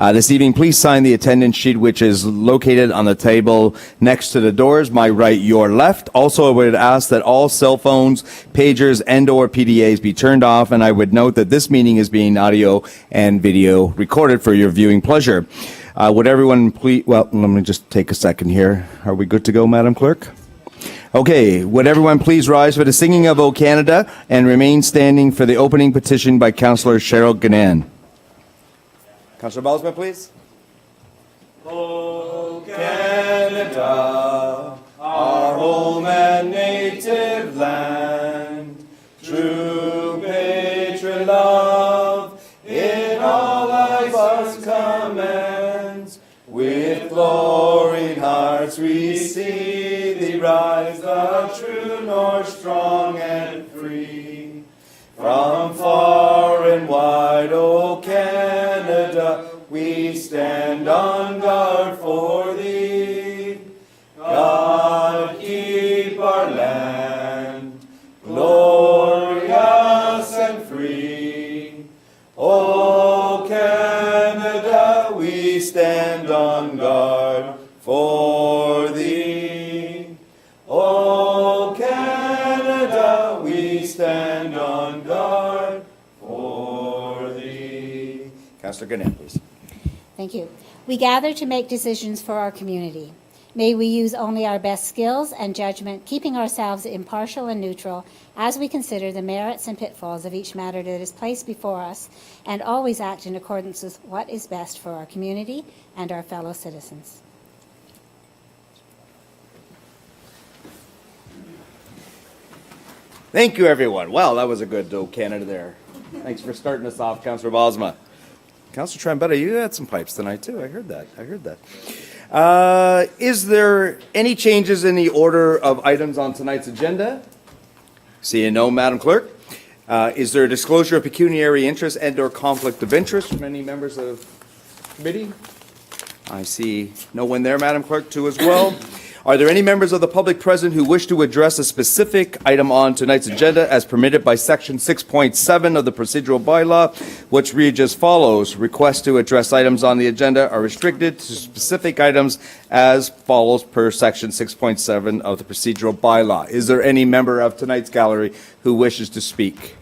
This evening, please sign the attendance sheet, which is located on the table next to the doors, my right, your left. Also, I would ask that all cell phones, pagers, and/or PDAs be turned off, and I would note that this meeting is being audio and video recorded for your viewing pleasure. Would everyone please, well, let me just take a second here. Are we good to go, Madam Clerk? Okay, would everyone please rise for the singing of O Canada and remain standing for the opening petition by Councillor Cheryl Gannan. Councillor Balsma, please. O Canada, our home and native land, true patriot love in all life's commands, with gloried hearts we see thee rise, the true north, strong and free. From far and wide, O Canada, we stand on guard for thee. God keep our land glorious and free. O Canada, we stand on guard for thee. O Canada, we stand on guard for thee. Councillor Gannan, please. Thank you. We gather to make decisions for our community. May we use only our best skills and judgment, keeping ourselves impartial and neutral as we consider the merits and pitfalls of each matter that is placed before us, and always act in accordance with what is best for our community and our fellow citizens. Thank you, everyone. Well, that was a good O Canada there. Thanks for starting us off, Councillor Bosma. Councillor Trombetta, you had some pipes tonight, too. I heard that. Is there any changes in the order of items on tonight's agenda? Seeing no, Madam Clerk. Is there a disclosure of pecuniary interest and/or conflict of interest from any members of the committee? I see no one there, Madam Clerk, too, as well. Are there any members of the public present who wish to address a specific item on tonight's agenda as permitted by Section 6.7 of the procedural bylaw, which reads as follows? Requests to address items on the agenda are restricted to specific items as follows per Section 6.7 of the procedural bylaw. Is there any member of tonight's gallery who wishes to speak?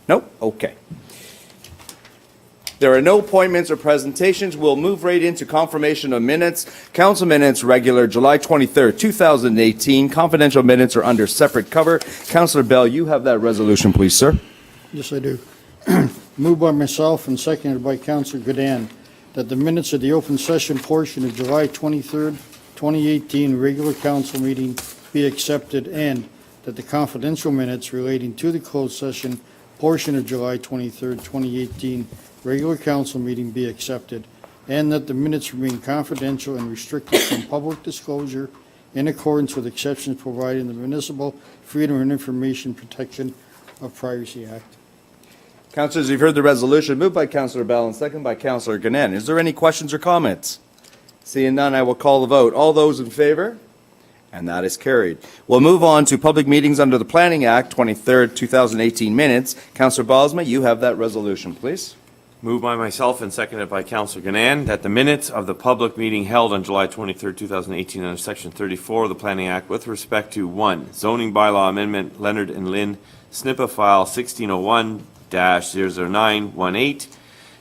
Nope? Okay. There are no appointments or presentations. We'll move right into confirmation of minutes. Council minutes, regular July 23rd, 2018. Confidential minutes are under separate cover. Councillor Bell, you have that resolution, please, sir. Yes, I do. Moved by myself and seconded by Councillor Gannan that the minutes of the open session portion of July 23rd, 2018 regular council meeting be accepted, and that the confidential minutes relating to the closed session portion of July 23rd, 2018 regular council meeting be accepted, and that the minutes remain confidential and restricted from public disclosure in accordance with exceptions provided in the Municipal Freedom of Information Protection of Privacy Act. Councillors, you've heard the resolution moved by Councillor Bell and seconded by Councillor Gannan. Is there any questions or comments? Seeing none, I will call the vote. All those in favor? And that is carried. We'll move on to public meetings under the Planning Act, 23rd, 2018 minutes. Councillor Bosma, you have that resolution, please. Moved by myself and seconded by Councillor Gannan that the minutes of the public meeting held on July 23, 2018 under Section 34 of the Planning Act with respect to 1. Zoning bylaw amendment Leonard and Lynn SNIPA file 1601-00918.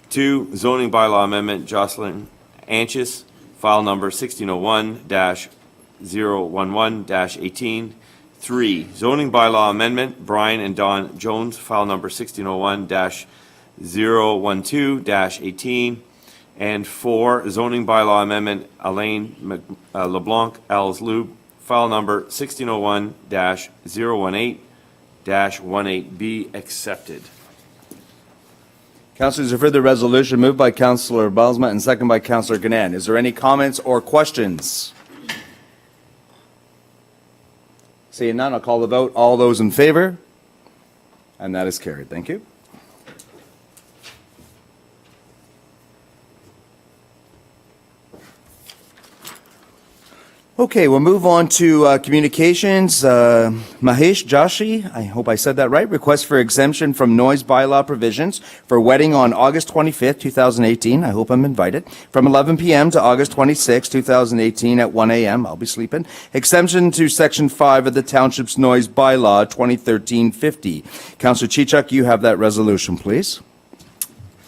2. Zoning bylaw amendment Jocelyn Anchis file number 1601-011-18. 3. Zoning bylaw amendment Brian and Don Jones file number 1601-012-18, and 4, zoning bylaw amendment Alain LeBlanc Els Lube, file number 1601-018-18 be accepted. Councillors, you've heard the resolution moved by Councillor Bosma and seconded by Councillor Gannan. Is there any comments or questions? Seeing none, I'll call the vote. All those in favor? And that is carried. Thank you. Okay, we'll move on to communications. Mahesh Joshi, I hope I said that right, request for exemption from noise bylaw provisions for wedding on August 25th, 2018. I hope I'm invited. From 11 p.m. to August 26th, 2018 at 1 a.m. I'll be sleeping. Exemption to Section 5 of the Township's Noise Bylaw 2013-50. Councillor Chichuk, you have that resolution, please.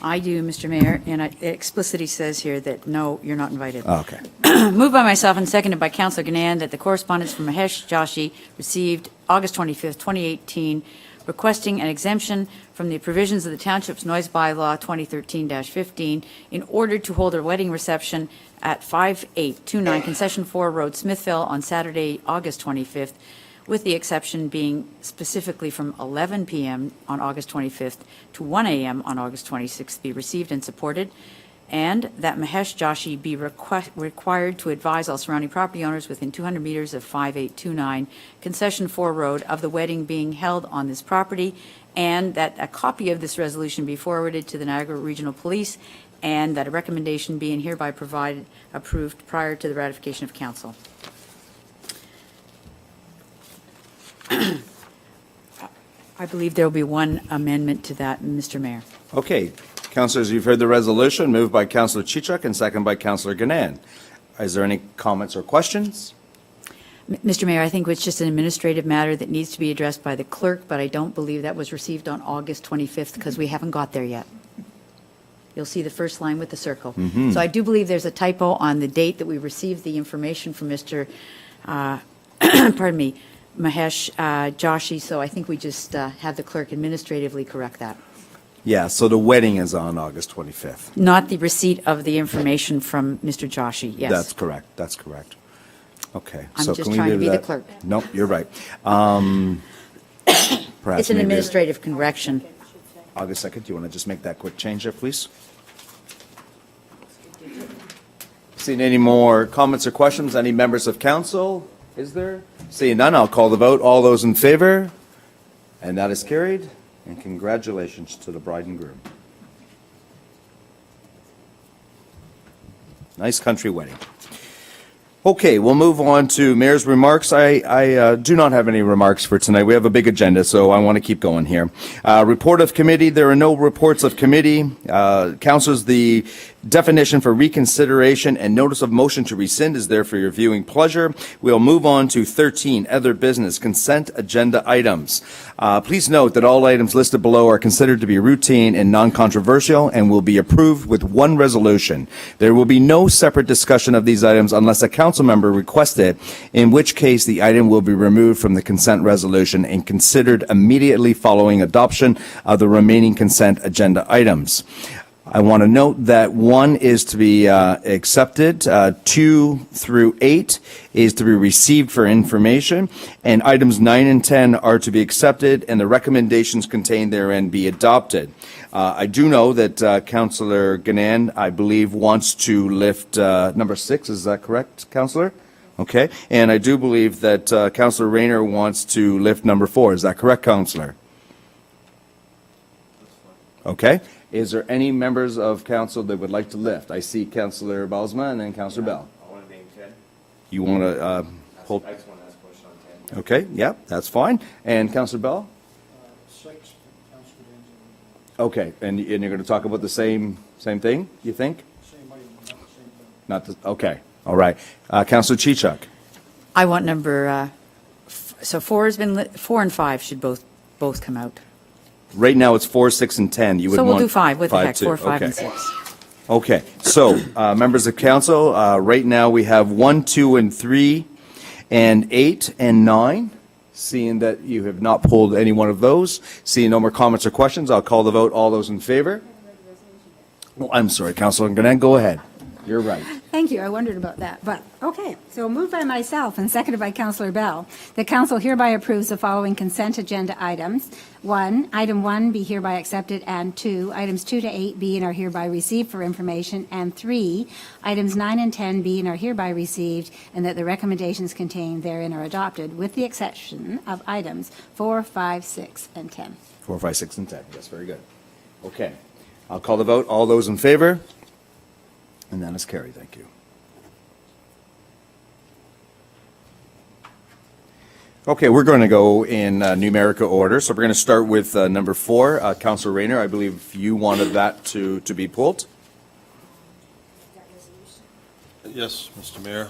I do, Mr. Mayor, and it explicitly says here that, no, you're not invited. Okay. Moved by myself and seconded by Councillor Ganand that the correspondence from Mahesh Joshi received August 25th, 2018, requesting an exemption from the provisions of the Township's Noise Bylaw 2013-15 in order to hold a wedding reception at 5829 Concession 4 Road, Smithville, on Saturday, August 25th, with the exception being specifically from 11 p.m. on August 25th to 1 a.m. on August 26th, be received and supported, and that Mahesh Joshi be required to advise all surrounding property owners within 200 meters of 5829 Concession 4 Road of the wedding being held on this property, and that a copy of this resolution be forwarded to the Niagara Regional Police, and that a recommendation be and hereby approved prior to the ratification of council. I believe there will be one amendment to that, Mr. Mayor. Okay, councillors, you've heard the resolution, moved by Councillor Chichuk and seconded by Councillor Ganand. Is there any comments or questions? Mr. Mayor, I think it's just an administrative matter that needs to be addressed by the clerk, but I don't believe that was received on August 25th because we haven't got there yet. You'll see the first line with the circle. So I do believe there's a typo on the date that we received the information from Mr. Pardon me, Mahesh Joshi, so I think we just have the clerk administratively correct that. Yeah, so the wedding is on August 25th. Not the receipt of the information from Mr. Joshi, yes. That's correct, that's correct. Okay. I'm so just can we trying to do be the that? clerk. No, you're right. Perhaps It's an maybe administrative correction. August 2nd, do you want to just make that quick change there, please? Seeing any more comments or questions, any members of council? Is there? Seeing none, I'll call the vote. All those in favor? And that is carried. And congratulations to the bride and groom. Nice country wedding. Okay, we'll move on to mayor's remarks. I do not have any remarks for tonight. We have a big agenda, so I want to keep going here. Report of committee. There are no reports of committee. Councilors, the definition for reconsideration and notice of motion to rescind is there for your viewing pleasure. We'll move on to 13, other business, consent agenda items. Please note that all items listed below are considered to be routine and non-controversial and will be approved with one resolution. There will be no separate discussion of these items unless a council member requests it, in which case the item will be removed from the consent resolution and considered immediately following adoption of the remaining consent agenda items. I want to note that 1 is to be accepted, 2 through 8 is to be received for information, and items 9 and 10 are to be accepted, and the recommendations contained therein be adopted. I do know that Councillor Ganand, I believe, wants to lift number 6. Is that correct, Councillor? Okay. And I do believe that Councillor Rayner wants to lift number 4. Is that correct, Councillor? Okay. Is there any members of council that would like to lift? I see Councillor Balsma and then Councillor Bell. I want to name 10. You want to hold? I just want to ask a question on 10. Okay, yeah, that's fine. And Councillor Bell? 6. Okay, and you're going to talk about the same thing, you think? Same item, not the same thing. Not the, okay, all right. Councillor Chichuk? I want number, so 4 has been, 4 and 5 should both come out. Right now, it's 4, 6, and 10. You would So we'll want do 5, what the heck, too. 4, 5, and Okay. 6. Okay, so, members of council, right now we have 1, 2, and 3, and 8, and 9. Seeing that you have not pulled any one of those, seeing no more comments or questions, I'll call the vote. All those in favor? Oh, I'm sorry, Councilor Ganand, go ahead. You're right. Thank you. I wondered about that. But, okay. So moved by myself and seconded by Councillor Bell, the council hereby approves the following consent agenda items. 1, item 1 be hereby accepted, and 2, items 2 to 8 be and are hereby received for information, and 3, items 9 and 10 be and are hereby received, and that the recommendations contained therein are adopted, with the exception of items 4, 5, 6, and 10. 4, 5, 6, and 10. Yes, very good. Okay. I'll call the vote. All those in favor? And that is carried. Thank you. Okay, we're going to go in numerical order. So we're going to start with number 4. Councilor Rayner, I believe you wanted that to be pulled. Yes, Mr. Mayor.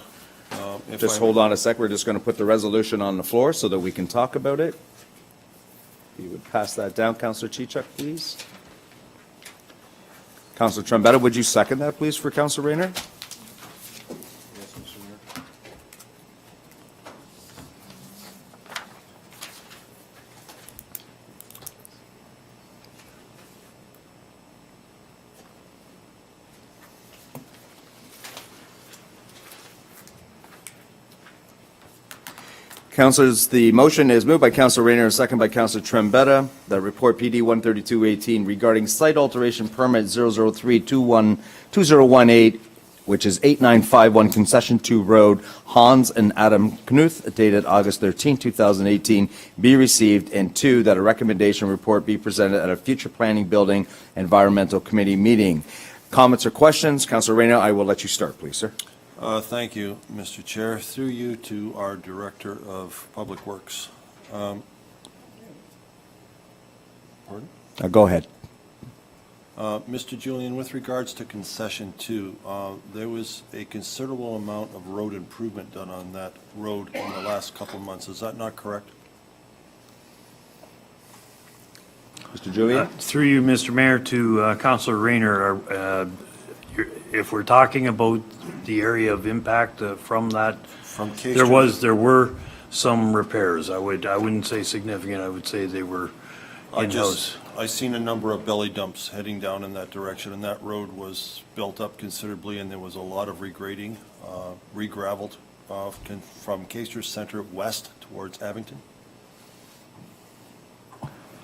If Just I- hold on a sec. We're just going to put the resolution on the floor so that we can talk about it. If you would pass that down, Councilor Chichuk, please. Councilor Trombetta, would you second that, please, for Councilor Rayner? Yes, Mr. Mayor. Councilors, the motion is moved by Councilor Rayner and second by Councilor Trombetta. The report PD 13218 regarding site alteration permit 003212018, which is 8951 Concession 2 Road, Hans and Adam Knuth, dated August 13, 2018, be received, and 2, that a recommendation report be presented at a future Planning, Building, Environmental Committee meeting. Comments or questions? Councilor Rayner, I will let you start, please, sir. Thank you, Mr. Chair. Through you to our Director of Public Works. Pardon? Go ahead. Mr. Julian, with regards to concession 2, there was a considerable amount of road improvement done on that road in the last couple of months. Is that not correct? Mr. Julian? Through you, Mr. Mayor, to Councilor Rayner, if we're talking about the area of impact from that, From K there were some repairs. I wouldn't say significant, I would say they were in-house. I seen a number of belly dumps heading down in that direction, and that road was built up considerably, and there was a lot of regrading, re-gravelled from Castro Center west towards Abington.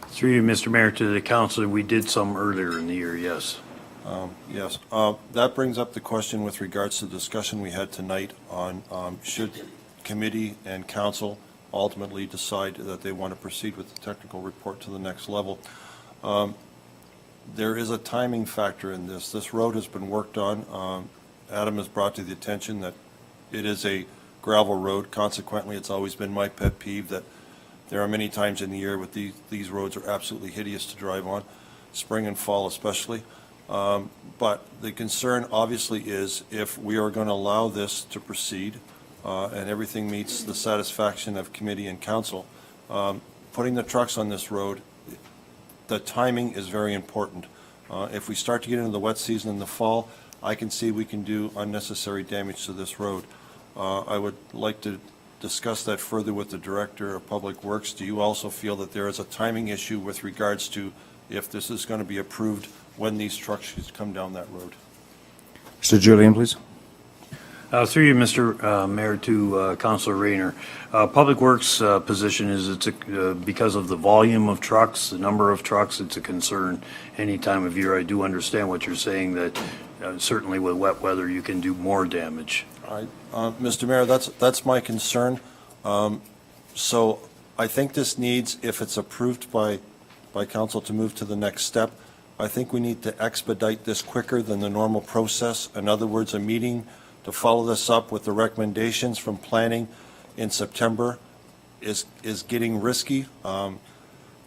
Through you, Mr. Mayor, to the council, we did some earlier in the year, yes. Yes. That brings up the question with regards to the discussion we had tonight on should committee and council ultimately decide that they want to proceed with the technical report to the next level. There is a timing factor in this. This road has been worked on. Adam has brought to the attention that it is a gravel road. Consequently, it's always been my pet peeve that there are many times in the year with these roads are absolutely hideous to drive on, spring and fall especially. But the concern obviously is if we are going to allow this to proceed and everything meets the satisfaction of committee and council, putting the trucks on this road, the timing is very important. If we start to get into the wet season in the fall, I can see we can do unnecessary damage to this road. I would like to discuss that further with the Director of Public Works. Do you also feel that there is a timing issue with regards to if this is going to be approved when these trucks should come down that road? Mr. Julian, please. Through you, Mr. Mayor, to Councilor Rayner. Public Works position is because of the volume of trucks, the number of trucks, it's a concern any time of year. I do understand what you're saying, that certainly with wet weather, you can do more damage. Mr. Mayor, that's my concern. So I think this needs, if it's approved by council to move to the next step, I think we need to expedite this quicker than the normal process. In other words, a meeting to follow this up with the recommendations from planning in September is getting risky.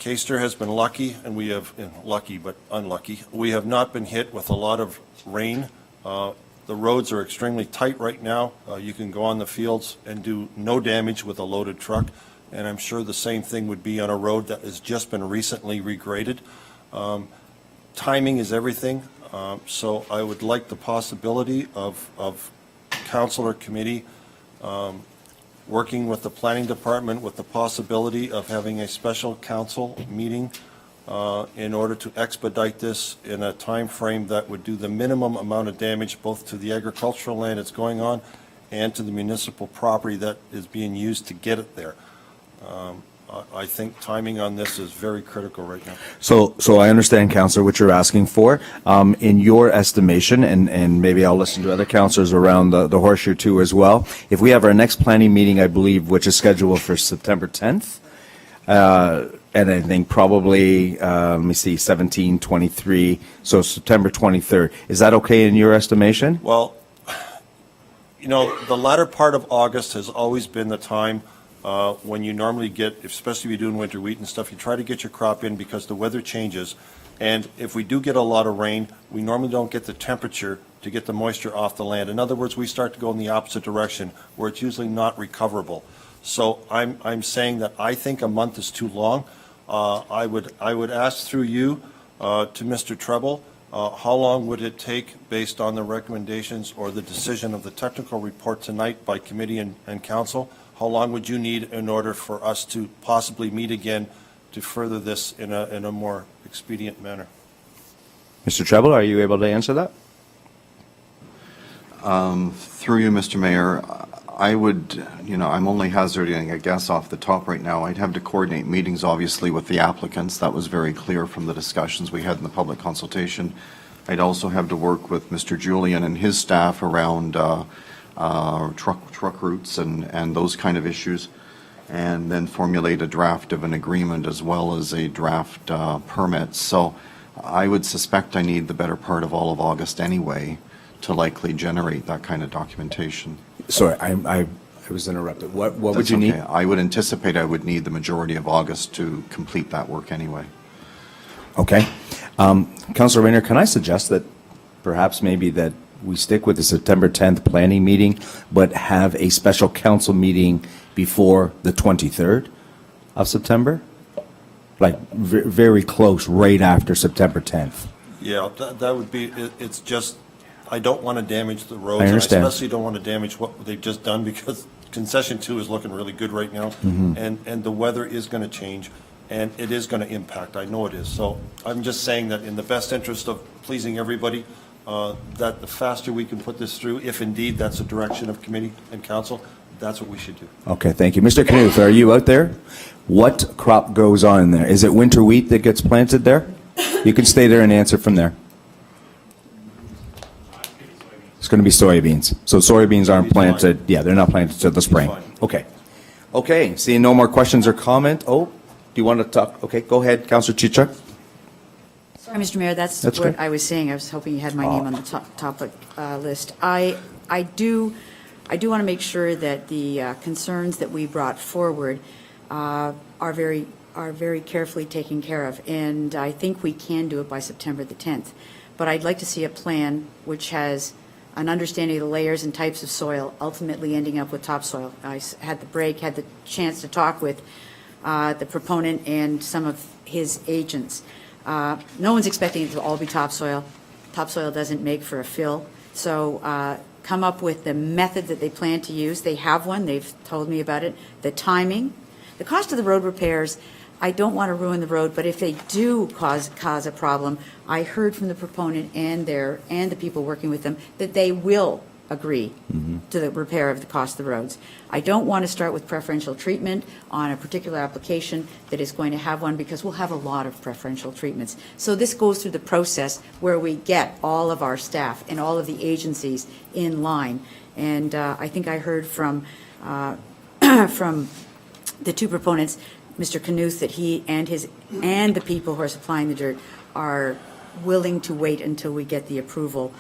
Caister has been lucky, and we have, lucky but unlucky, we have not been hit with a lot of rain. The roads are extremely tight right now. You can go on the fields and do no damage with a loaded truck, and I'm sure the same thing would be on a road that has just been recently regraded. Timing is everything, so I would like the possibility of council or committee working with the planning department with the possibility of having a special council meeting in order to expedite this in a time frame that would do the minimum amount of damage both to the agricultural land it's going on and to the municipal property that is being used to get it there. I think timing on this is very critical right now. So I understand, Councillor, what you're asking for. In your estimation, and maybe I'll listen to other councillors around the horseshoe too as well, if we have our next planning meeting, I believe, which is scheduled for September 10th, and I think probably, let me see, 17, 23, so September 23rd. Is that okay in your estimation? Well, you know, the latter part of August has always been the time when you normally get, especially if you're doing winter wheat and stuff, you try to get your crop in because the weather changes. And if we do get a lot of rain, we normally don't get the temperature to get the moisture off the land. In other words, we start to go in the opposite direction, where it's usually not recoverable. So I'm saying that I think a month is too long. I would ask through you to Mr. Treble, how long would it take, based on the recommendations or the decision of the technical report tonight by committee and council? How long would you need in order for us to possibly meet again to further this in a more expedient manner? Mr. Treble, are you able to answer that? Through you, Mr. Mayor, I would, I'm only hazarding a guess off the top right now. I'd have to coordinate meetings, obviously, with the applicants. That was very clear from the discussions we had in the public consultation. I'd also have to work with Mr. Julian and his staff around truck routes and those kind of issues, and then formulate a draft of an agreement as well as a draft permit. So I would suspect I need the better part of all of August anyway to likely generate that kind of documentation. Sorry, I was interrupted. What would That's you need? okay. I would anticipate I would need the majority of August to complete that work anyway. Okay. Councilor Rayner, can I suggest that perhaps maybe that we stick with the September 10th planning meeting, but have a special council meeting before the 23rd of September? Like very close, right after September 10th. Yeah, that would be, it's just, I don't want to damage the roads. I understand. And I especially don't want to damage what they've just done, because concession 2 is looking really good right now. And the weather is going to change, and it is going to impact. I know it is. So I'm just saying that in the best interest of pleasing everybody, that the faster we can put this through, if indeed that's the direction of committee and council, that's what we should do. Okay, thank you. Mr. Knuth, are you out there? What crop goes on there? Is it winter wheat that gets planted there? You can stay there and answer from there. It's going to be soybeans. So soybeans aren't planted, yeah, they're not planted till the spring. fine. Okay. Okay, seeing no more questions or comment, do you want to talk? Okay, go ahead, Councilor Chicha. Sorry, Mr. Mayor, that's That's what okay. I was saying. I was hoping you had my name on the topic list. I do want to make sure that the concerns that we brought forward are very carefully taken care of, and I think we can do it by September the 10th. But I'd like to see a plan which has an understanding of the layers and types of soil, ultimately ending up with topsoil. I had the chance to talk with the proponent and some of his agents. No one's expecting it to all be topsoil. Topsoil doesn't make for a fill. So come up with the method that they plan to use. They have one. They've told me about it. The timing. The cost of the road repairs, I don't want to ruin the road, but if they do cause a problem, I heard from the proponent and the people working with them that they will agree to the repair of the cost of the roads. I don't want to start with preferential treatment on a particular application that is going to have one, because we'll have a lot of preferential treatments. So this goes through the process where we get all of our staff and all of the agencies in line. And I think I heard from from the two proponents, Mr. Knuth, that he and the people who are supplying the dirt are willing to wait until we get the approval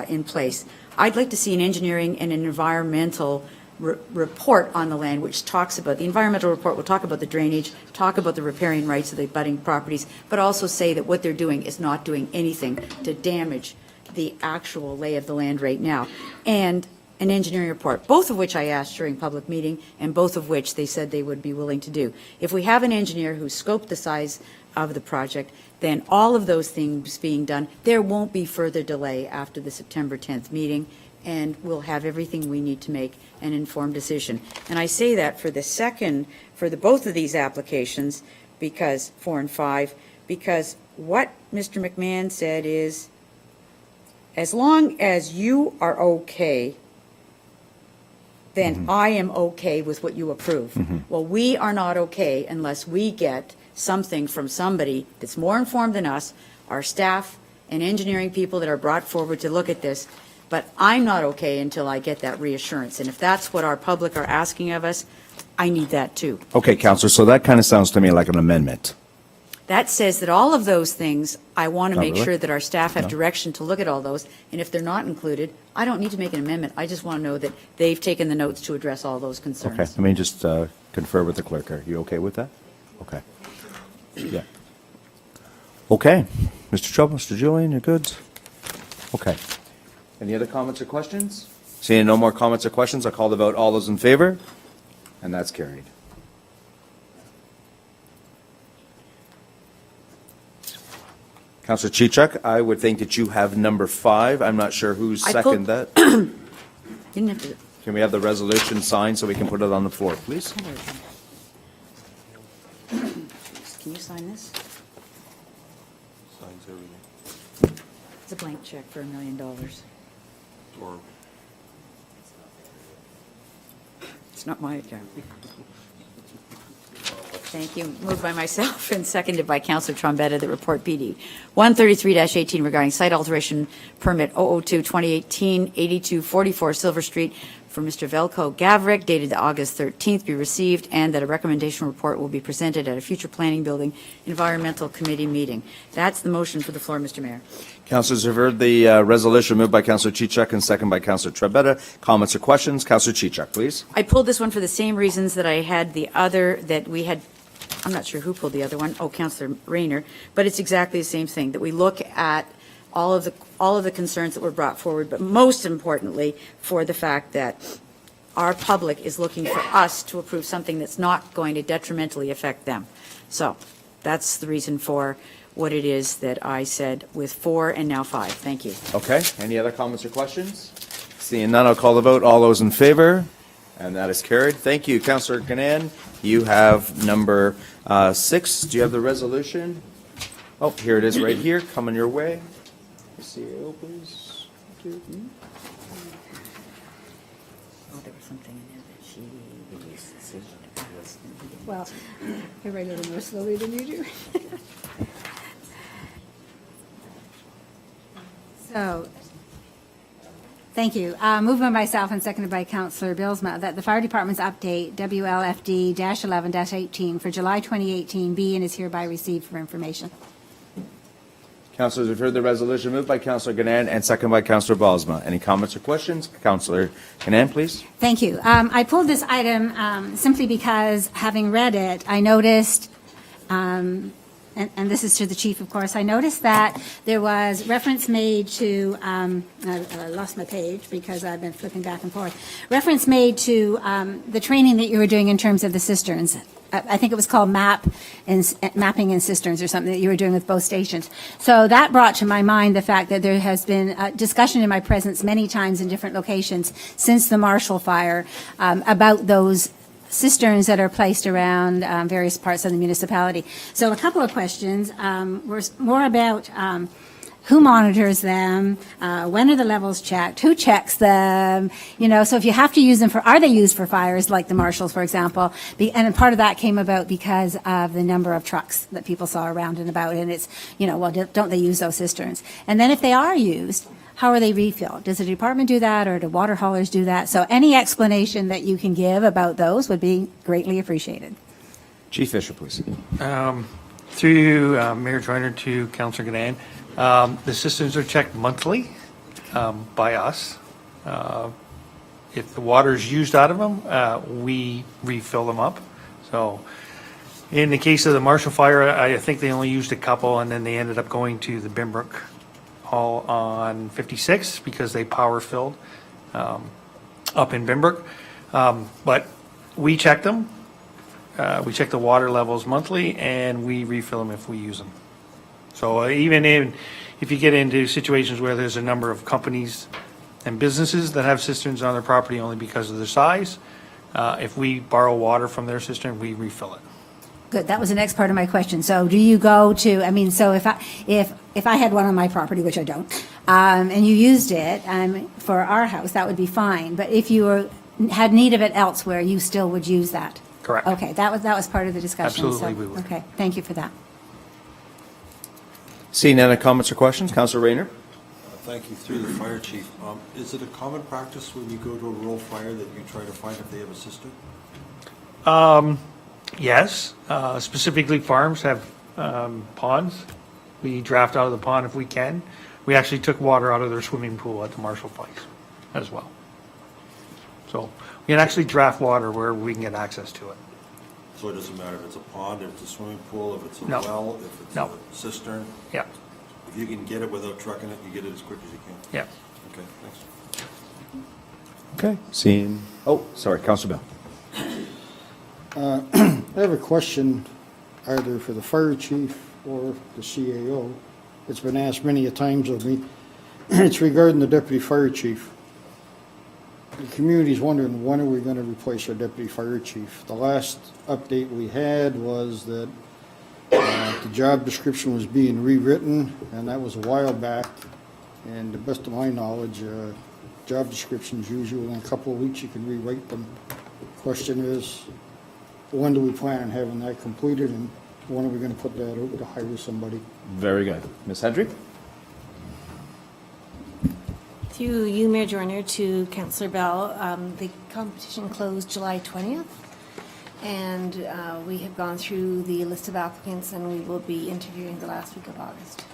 in place. I'd like to see an engineering and an environmental report on the land, which talks about, the environmental report will talk about the drainage, talk about the riparian rights of the abutting properties, but also say that what they're doing is not doing anything to damage the actual lay of the land right now. And an engineering report, both of which I asked during public meeting, and both of which they said they would be willing to do. If we have an engineer who scoped the size of the project, then all of those things being done, there won't be further delay after the September 10th meeting, and we'll have everything we need to make an informed decision. And I say that for both of these applications, because 4 and 5, because what Mr. McMahon said is, as long as you are okay, then I am okay with what you approve. Well, we are not okay unless we get something from somebody that's more informed than us, our staff and engineering people that are brought forward to look at this. But I'm not okay until I get that reassurance. And if that's what our public are asking of us, I need that too. Okay, Councilor, so that kind of sounds to me like an amendment. That says that all of those things, I want to Oh, make really? sure that our staff have No. direction to look at all those. And if they're not included, I don't need to make an amendment. I just want to know that they've taken the notes to address all those concerns. Okay, let me just confer with the clerk. Are you okay with that? Okay. Yeah. Okay. Mr. Chubb, Mr. Julian, you're good? Okay. Any other comments or questions? Seeing no more comments or questions, I'll call the vote. All those in favor? And that's carried. Councillor Chichuk, I would think that you have number 5. I'm not sure who's I second pulled- that. You didn't have to. Can we have the resolution signed so we can put it on the floor, please? Can you sign this? Signs everything. It's a blank check for $1 million. Or It's not my account. Thank you. Moved by myself and seconded by Councillor Trombetta, the report PD 133-18 regarding site alteration permit 002-2018, 8244 Silver Street for Mr. Velko Gavrik, dated August 13th, be received, and that a recommendation report will be presented at a future Planning Building Environmental Committee meeting. That's the motion for the floor, Mr. Mayor. Councillors have heard the resolution moved by Councillor Chichuk and second by Councillor Trebetta. Comments or questions? Councillor Chichuk, please. I pulled this one for the same reasons that I had the other, that we had, I'm not sure who pulled the other one. Oh, Councillor Rayner, but it's exactly the same thing, that we look at all of the concerns that were brought forward, but most importantly, for the fact that our public is looking for us to approve something that's not going to detrimentally affect them. So that's the reason for what it is that I said with 4 and now 5. Thank you. Okay, any other comments or questions? Seeing none, I'll call the vote. All those in favor? And that is carried. Thank you, Councillor Ganan. You have number 6. Do you have the resolution? Oh, here it is right here, coming your way. CEO, please. Oh, there was something in there that she said. Well, I write a little more slowly than you do. So, thank you. Moved by myself and seconded by Councillor Bilsma that the Fire Department's update, WLFD-11-18 for July 2018 be and is hereby received for information. Councillors have heard the resolution moved by Councillor Ganan and seconded by Councillor Balsma. Any comments or questions? Councillor Ganan, please. Thank you. I pulled this item simply because, having read it, I noticed, and this is to the chief, of course, I noticed that there was reference made to, I lost my page because I've been flipping back and forth, reference made to the training that you were doing in terms of the cisterns. I think it was called mapping in cisterns or something that you were doing with both stations. So that brought to my mind the fact that there has been a discussion in my presence many times in different locations since the Marshall Fire about those cisterns that are placed around various parts of the municipality. So a couple of questions were more about who monitors them, when are the levels checked, who checks them, so if you have to use them are they used for fires like the Marshalls, for example? And part of that came about because of the number of trucks that people saw around and about, and it's, well, don't they use those cisterns? And then if they are used, how are they refilled? Does the department do that, or do water haulers do that? So any explanation that you can give about those would be greatly appreciated. Chief Fisher, please. Through you, Mayor Joyner, to Councillor Ganan. The cisterns are checked monthly by us. If the water is used out of them, we refill them up. So in the case of the Marshall Fire, I think they only used a couple, and then they ended up going to the Bimbrook Hall on 56 because they power filled up in Bimbrook. But we check them. We check the water levels monthly, and we refill them if we use them. So even if you get into situations where there's a number of companies and businesses that have cisterns on their property only because of their size, if we borrow water from their cistern, we refill it. Good. That was the next part of my question. So do you go to, so if I had one on my property, which I don't, and you used it for our house, that would be fine. But if you had need of it elsewhere, you still would use that? Correct. Okay. That was part of the discussion. Absolutely, So, we would. Okay. Thank you for that. Seeing none, comments or questions? Councillor Rayner. Thank you. Through the fire chief, is it a common practice when you go to a rural fire that you try to find if they have a cistern? Yes, specifically farms have ponds. We draft out of the pond if we can. We actually took water out of their swimming pool at the Marshall Place as well. So we can actually draft water where we can get access to it. So it doesn't matter if it's a pond, if it's a swimming pool, if it's a No. well, if it's No. a cistern? Yeah, If you can get it without trucking it, you get it as quick as you can. yeah. Okay, thanks. Okay, seeing, oh, sorry, Counselor Bell. I have a question either for the fire chief or the CAO. It's been asked many a times of me. It's regarding the deputy fire chief. The community's wondering, when are we going to replace our deputy fire chief? The last update we had was that the job description was being rewritten, and that was a while back. And to the best of my knowledge, job descriptions usually in a couple of weeks you can rewrite them. Question is, when do we plan on having that completed, and when are we going to put that out to hire somebody? Very good. Ms. Hendry? Through you, Mayor Joyner, to Councillor Bell, the competition closed July 20th, and we have gone through the list of applicants, and we will be interviewing the last week of August.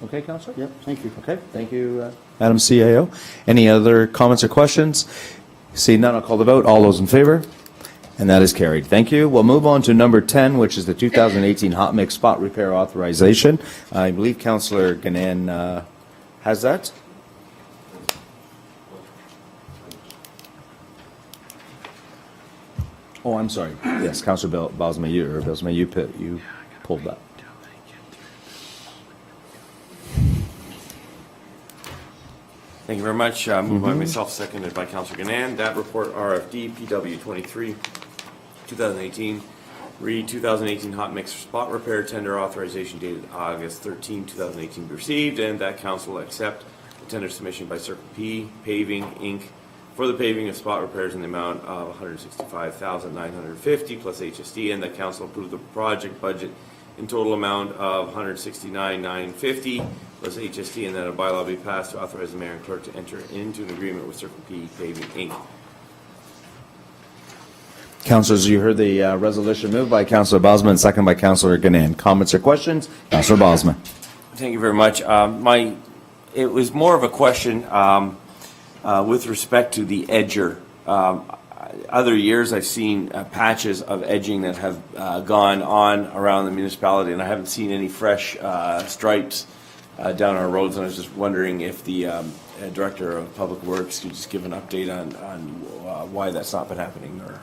Okay, Counselor? Yep, thank you. Okay, thank you, Madam CAO. Any other comments or questions? Seeing none, I'll call the vote. All those in favor? And that is carried. Thank you. We'll move on to number 10, which is the 2018 hot mix spot repair authorization. I believe Councillor Ganan has that. Oh, I'm sorry. Yes, Councillor Bosma, you pulled that. Thank you very much. Moved by myself, seconded by Councillor Ganan. That report, RFD PW 23, 2018, read 2018 hot mix spot repair tender authorization dated August 13, 2018 be received, and that council accept the tender submission by Circle P Paving, Inc. for the paving of spot repairs in the amount of $165,950 plus HSD, and that council approve the project budget in total amount of $169,950 plus HSD, and that a bylaw be passed to authorize the mayor and clerk to enter into an agreement with Circle P Paving, Inc. Councillors, you heard the resolution moved by Councillor Bosma and seconded by Councillor Ganan. Comments or questions? Councillor Bosma. Thank you very much. It was more of a question with respect to the edger. Other years I've seen patches of edging that have gone on around the municipality, and I haven't seen any fresh stripes down our roads, and I was just wondering if the Director of Public Works could just give an update on why that's not been happening, or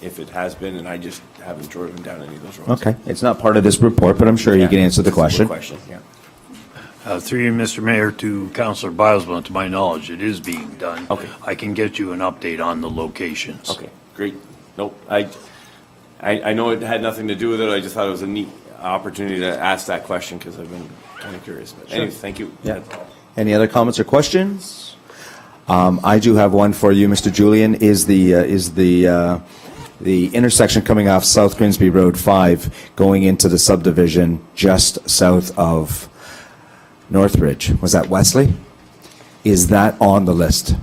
if it has been, and I just haven't driven down any of those roads. Okay, it's not part of this report, but I'm sure you can answer the question. Yeah. Through you, Mr. Mayor, to Councillor Bilesma, to my knowledge, it is being done. Okay. I can get you an update on the locations. Okay, great. Nope, I know it had nothing to do with it. I just thought it was a neat opportunity to ask that question because I've been kind of curious. But anyways, thank you. Yeah. Any other comments or questions? I do have one for you, Mr. Julian. Is the intersection coming off South Grimsby Road 5 going into the subdivision just south of Northridge? Was that Wesley? Is that on the list?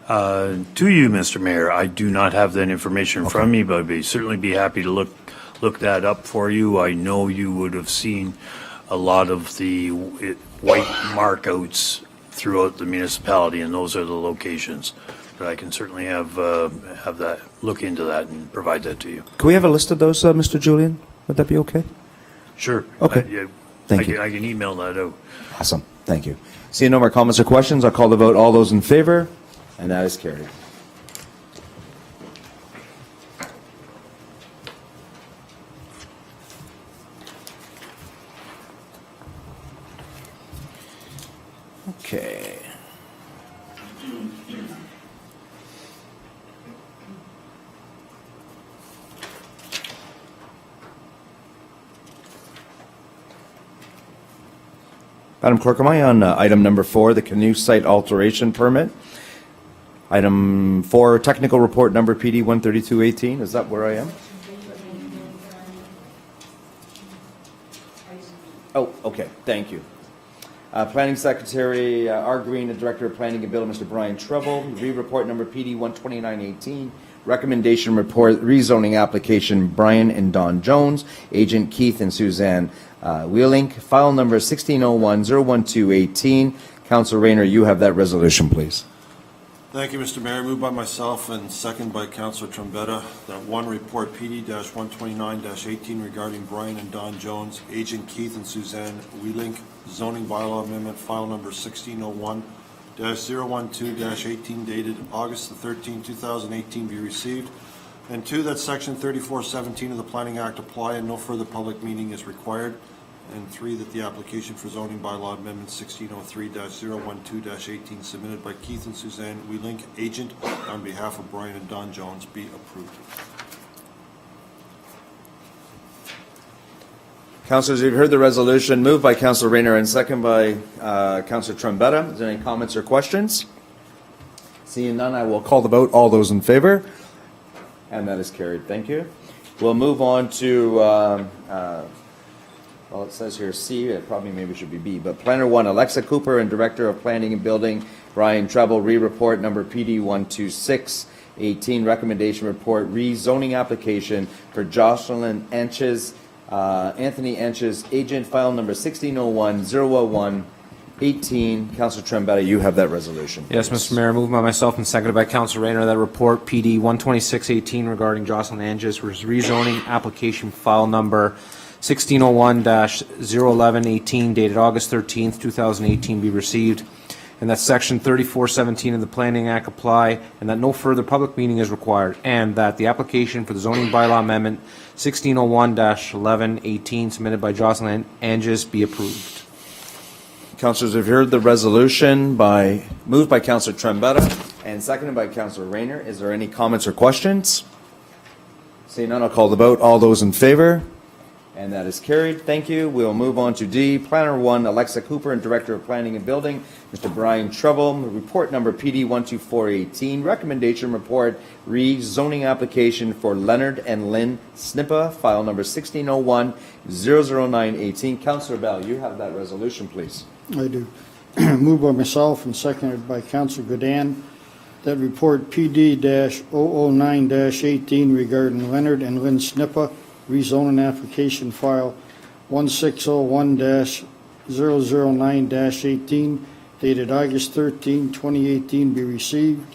To you, Mr. Mayor, I do not have that information from me, but I'd certainly be happy to look that up for you. I know you would have seen a lot of the white markouts throughout the municipality, and those are the locations. But I can certainly have that, look into that and provide that to you. Can we have a list of those, Mr. Julian? Would that be okay? Sure. Okay. Yeah, Thank you. I can email that out. Awesome. Thank you. Seeing no more comments or questions, I'll call the vote. All those in favor? And that is carried. Okay. Madam Clerk, am I on item number 4, the canoe site alteration permit? Item 4, technical report number PD 13218, is that where I am? Oh, okay, thank you. Planning Secretary R. Green, the Director of Planning and Bill, Mr. Brian Treble, review report number PD 12918, recommendation report rezoning application Brian and Don Jones, agent Keith and Suzanne Wheelink, file number 1601-01218. Councilor Rayner, you have that resolution, please. Thank you, Mr. Mayor. Moved by myself and second by Councilor Trombetta that one report PD-129-18 regarding Brian and Don Jones, agent Keith and Suzanne Wheelink, zoning bylaw amendment, file number 1601-012-18 dated August the 13th, 2018 be received. And two, that section 3417 of the Planning Act apply and no further public meeting is required. And three, that the application for zoning bylaw amendment 1603-012-18 submitted by Keith and Suzanne Wheelink, agent, on behalf of Brian and Don Jones, be approved. Councilors, you've heard the resolution moved by Councilor Rayner and second by Councilor Trombetta. Is there any comments or questions? Seeing none, I will call the vote. All those in favor? And that is carried. Thank you. We'll move on to well, it says here C, it probably maybe should be B, but Planner 1, Alexa Cooper, and Director of Planning and Building, Brian Treble, re-report number PD-12618, recommendation report, rezoning application for Jocelyn Anches, Anthony Anches, agent, file number 1601-001-18. Councilor Trombetta, you have that resolution. Yes, please. Mr. Mayor, moved by myself and seconded by Councilor Rayner that report PD 12618 regarding Jocelyn Anges was rezoning application file number 1601-011-18 dated August 13th, 2018 be received, and that section 3417 of the Planning Act apply, and that no further public meeting is required, and that the application for the zoning bylaw amendment 1601-11-18 submitted by Jocelyn Anges be approved. Councilors have heard the resolution moved by Councilor Trombetta and seconded by Councilor Rayner. Is there any comments or questions? Seeing none, I'll call the vote. All those in favor? And that is carried. Thank you. We'll move on to D. Planner 1, Alexa Cooper, and Director of Planning and Building, Mr. Brian Treble. Report number PD-12418, recommendation report, re-zoning application for Leonard and Lynn Snippa, file number 1601-009-18. Councilor Bell, you have that resolution, please. I do. Moved by myself and seconded by Councilor Godin that report PD-009-18 regarding Leonard and Lynn Snippa, rezoning application file 1601-009-18 dated August 13, 2018 be received,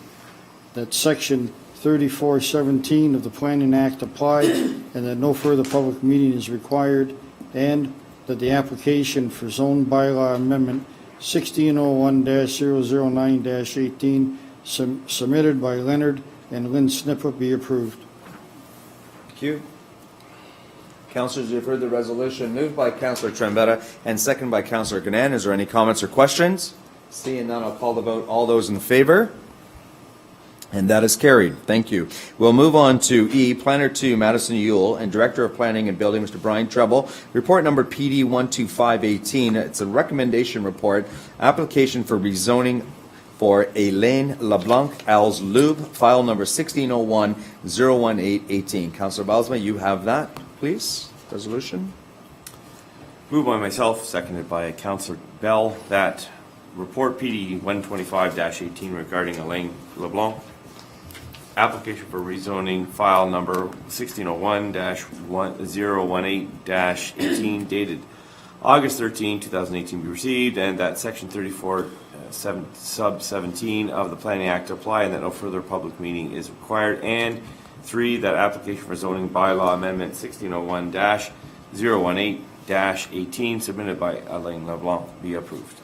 that section 3417 of the Planning Act apply, and that no further public meeting is required, and that the application for zone bylaw amendment 1601-009-18 submitted by Leonard and Lynn Snippa be approved. Thank you. Councilors, you've heard the resolution moved by Councilor Trombetta and seconded by Councilor Ganan. Is there any comments or questions? Seeing none, I'll call the vote. All those in favor? And that is carried. Thank you. We'll move on to E. Planner 2, Madison Yule, and Director of Planning and Building, Mr. Brian Treble. Report number PD-12518. It's a recommendation report, application for rezoning for Elaine LeBlanc als Lube, file number 1601-018-18. Councilor Balsma, you have that, please. Resolution. Moved by myself, seconded by Councilor Bell, that report PD 125-18 regarding Elaine LeBlanc, application for rezoning file number 1601-018-18 dated August 13, 2018 be received, and that section 34 sub 17 of the Planning Act apply, and that no further public meeting is required, and 3, that application for zoning bylaw amendment 1601-018-18 submitted by Elaine LeBlanc be approved.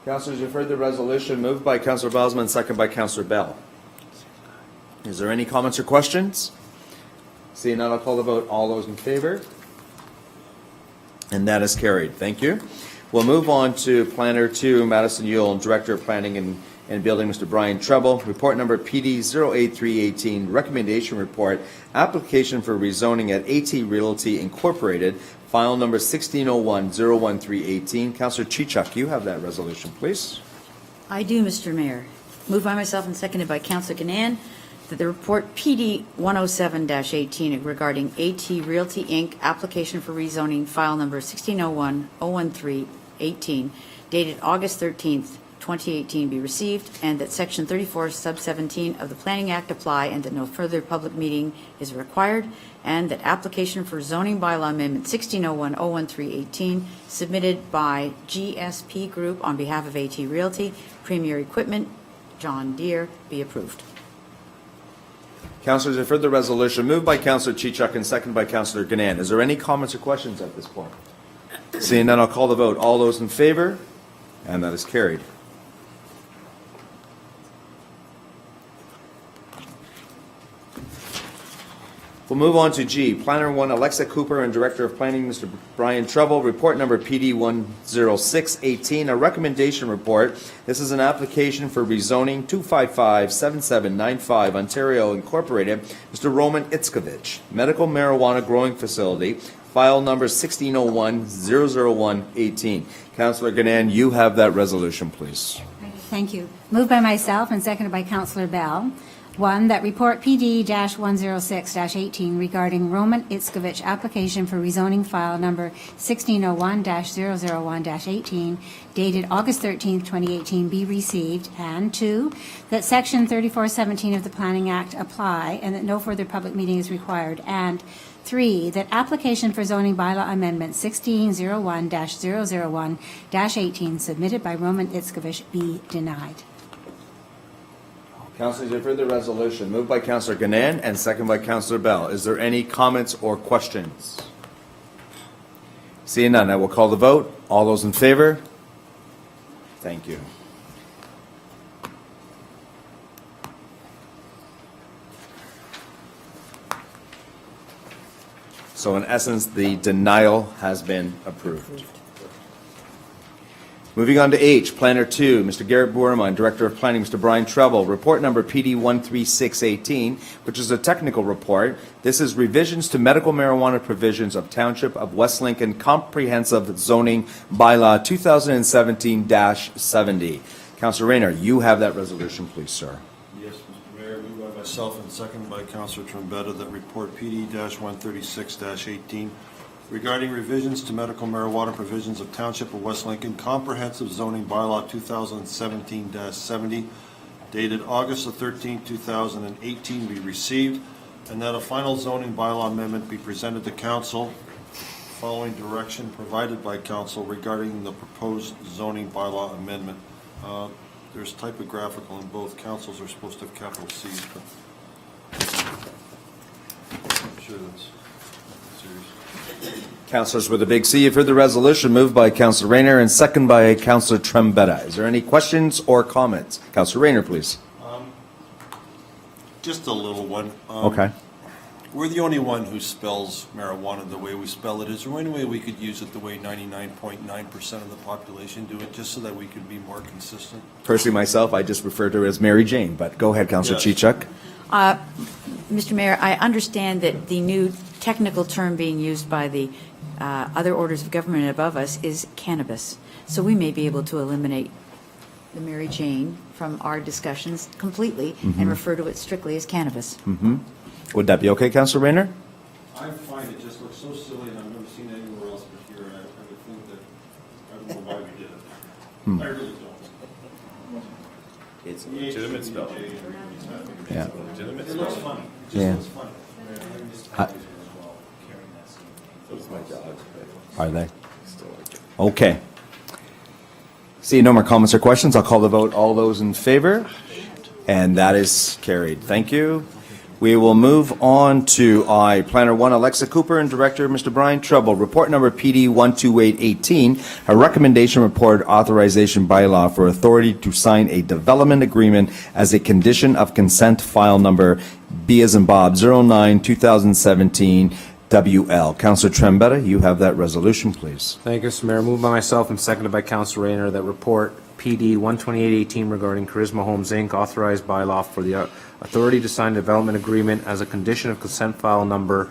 Councilors, you've heard the resolution moved by Councilor Balsma and seconded by Councilor Bell. Is there any comments or questions? Seeing none, I'll call the vote. All those in favor? And that is carried. Thank you. We'll move on to Planner 2, Madison Yule, and Director of Planning and Building, Mr. Brian Treble. Report number PD-08318, recommendation report, application for rezoning at AT Realty Incorporated, file number 1601-013-18. Councilor Chichuk, you have that resolution, please. I do, Mr. Mayor. Moved by myself and seconded by Councilor Ganan that the report PD 107-18 regarding AT Realty Inc. application for rezoning file number 1601-013-18 dated August 13th, 2018 be received, and that Section 34, Sub 17 of the Planning Act apply, and that no further public meeting is required, and that application for zoning bylaw amendment 1601-01318 submitted by GSP Group on behalf of AT Realty, Premier Equipment, John Deere, be approved. Councilors, you've heard the resolution moved by Councilor Chichuk and seconded by Councilor Ganand. Is there any comments or questions at this point? Seeing none, I'll call the vote. All those in favor? And that is carried. We'll move on to G. Planner 1, Alexa Cooper, and Director of Planning, Mr. Brian Treble. Report number PD 10618, a recommendation report. This is an application for rezoning 255-7795 Ontario Incorporated. Mr. Roman Itzkovich, medical marijuana growing facility, file number 1601-00118. Councilor Ganand, you have that resolution, please. Thank you. Moved by myself and seconded by Councillor Bell. One, that report PD-106-18 regarding Roman Itzkovich application for rezoning file number 1601-001-18 dated August 13, 2018 be received. And two, that Section 3417 of the Planning Act apply and that no further public meeting is required. And three, that application for zoning bylaw amendment 1601-001-18 submitted by Roman Itzkovich be denied. Councilors, you've heard the resolution moved by Councilor Ganand and seconded by Councilor Bell. Is there any comments or questions? Seeing none, I will call the vote. All those in favor? Thank you. So in essence, the denial has been approved. Moving on to H, Planner 2, Mr. Garrett Boerma, Director of Planning, Mr. Brian Treble. Report number PD 13618, which is a technical report. This is revisions to medical marijuana provisions of Township of West Lincoln Comprehensive Zoning Bylaw 2017-70. Councilor Rayner, you have that resolution, please, sir. Yes, Mr. Mayor, moved by myself and seconded by Councilor Trombetta that report PD-136-18 regarding revisions to medical marijuana provisions of Township of West Lincoln Comprehensive Zoning Bylaw 2017-70 dated August the 13th, 2018 be received, and that a final zoning bylaw amendment be presented to Council following direction provided by Council regarding the proposed zoning bylaw amendment. There's typographical in both. Councils are supposed to have capital C's, but I'm sure that's serious. Councilors with a big C, you've heard the resolution moved by Councilor Rayner and seconded by Councilor Trombetta. Is there any questions or comments? Councilor Rayner, please. Just a little one. Okay. We're the only one who spells marijuana the way we spell it. Is there any way we could use it the way 99.9% of the population do it, just so that we could be more consistent? Personally, myself, I just refer to her as Mary Jane, but go ahead, Councilor Yes. Chichuk. Mr. Mayor, I understand that the new technical term being used by the other orders of government above us is cannabis. So we may be able to eliminate the Mary Jane from our discussions completely and refer to it strictly as cannabis. Would that be okay, Councilor Rayner? I find it just looks so silly, and I've never seen it anywhere else but here, and I would think that, I don't know why we did it. I really don't. It's a legitimate spell. Yeah. It looks funny. It Yeah. just looks funny. Are they? Okay. See no more comments or questions. I'll call the vote. All those in favor? And that is carried. Thank you. We will move on to I, Planner 1, Alexa Cooper, and Director, Mr. Brian Treble. Report number PD 12818, a recommendation report authorization bylaw for authority to sign a development agreement as a condition of consent, file number B as in Bob 09-2017 WL. Councilor Trombetta, you have that resolution, please. Thank you, Mr. Mayor. Moved by myself and seconded by Councilor Rayner that report PD 12818 regarding Charisma Homes, Inc., authorized bylaw for the authority to sign development agreement as a condition of consent file number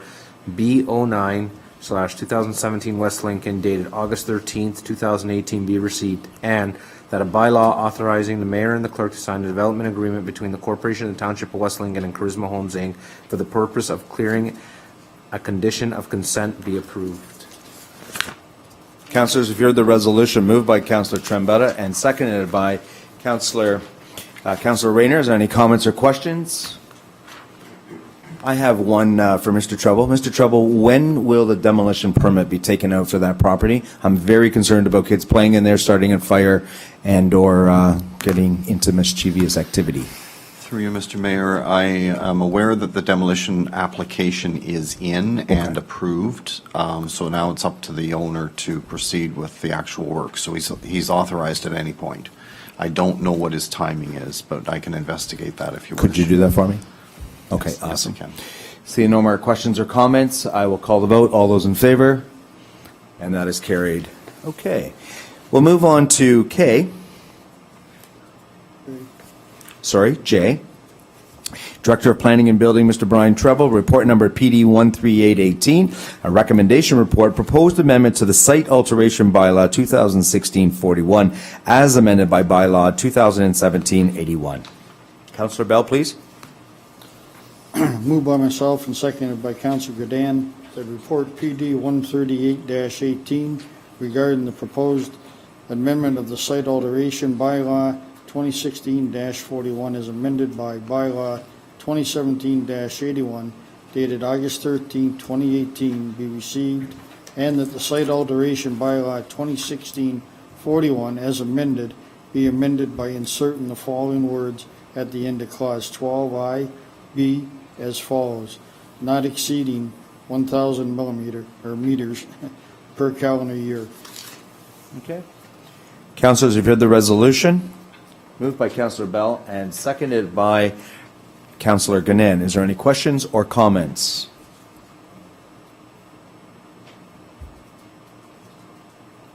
B09/2017 West Lincoln dated August 13th, 2018 be received, and that a bylaw authorizing the mayor and the clerk to sign a development agreement between the Corporation of the Township of West Lincoln and Charisma Homes, Inc. for the purpose of clearing a condition of consent be approved. Councilors, if you heard the resolution moved by Councilor Trombetta and seconded by Councillor Rayner, is there any comments or questions? I have one for Mr. Trouble. Mr. Trouble, when will the demolition permit be taken out for that property? I'm very concerned about kids playing in there, starting a fire, and/or getting into mischievous activity. Through you, Mr. Mayor, I am aware that the demolition application is in and approved, so now it's up to the owner to proceed with the actual work. So he's authorized at any point. I don't know what his timing is, but I can investigate that if you wish. Could you do that for me? Okay, Yes, awesome. Yes, I can. Seeing no more questions or comments, I will call the vote. All those in favor? And that is carried. Okay. We'll move on to J. Director of Planning and Building, Mr. Brian Treble, report number PD 13818, a recommendation report, proposed amendment to the site alteration bylaw 2016-41 as amended by bylaw 2017-81. Councillor Bell, please. Moved by myself and seconded by Councilor Gadan, that report PD 138-18 regarding the proposed amendment of the site alteration bylaw 2016-41 as amended by bylaw 2017-81 dated August 13, 2018 be received, and that the site alteration bylaw 2016-41 as amended be amended by inserting the following words at the end of clause 12I B as follows: not exceeding 1,000 millimeter or meters per calendar year. Okay. Councillors, you've heard the resolution. Moved by Councillor Bell and seconded by Councillor Ganan. Is there any questions or comments?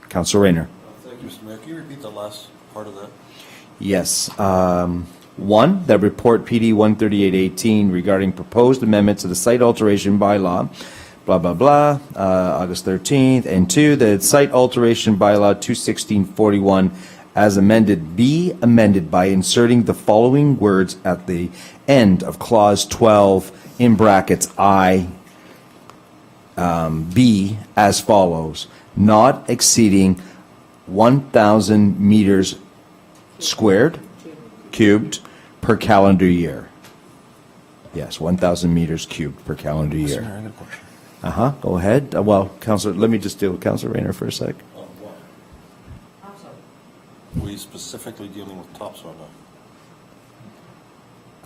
Councillor Rayner. Thank you, Mr. Mayor. Can you repeat the last part of that? Yes. One, that report PD 13818 regarding proposed amendment to the site alteration bylaw, blah, blah, blah, August 13th. And two, the site alteration bylaw 21641 as amended be amended by inserting the following words at the end of clause 12 in brackets I, B as follows: not exceeding 1,000 meters squared, cubed, per calendar year. Yes, 1,000 meters cubed per calendar Mr. year. Mayor, I got a question. Go ahead. Well, Councillor, let me just deal with Councillor Rayner for a sec. We specifically dealing with topsoil now.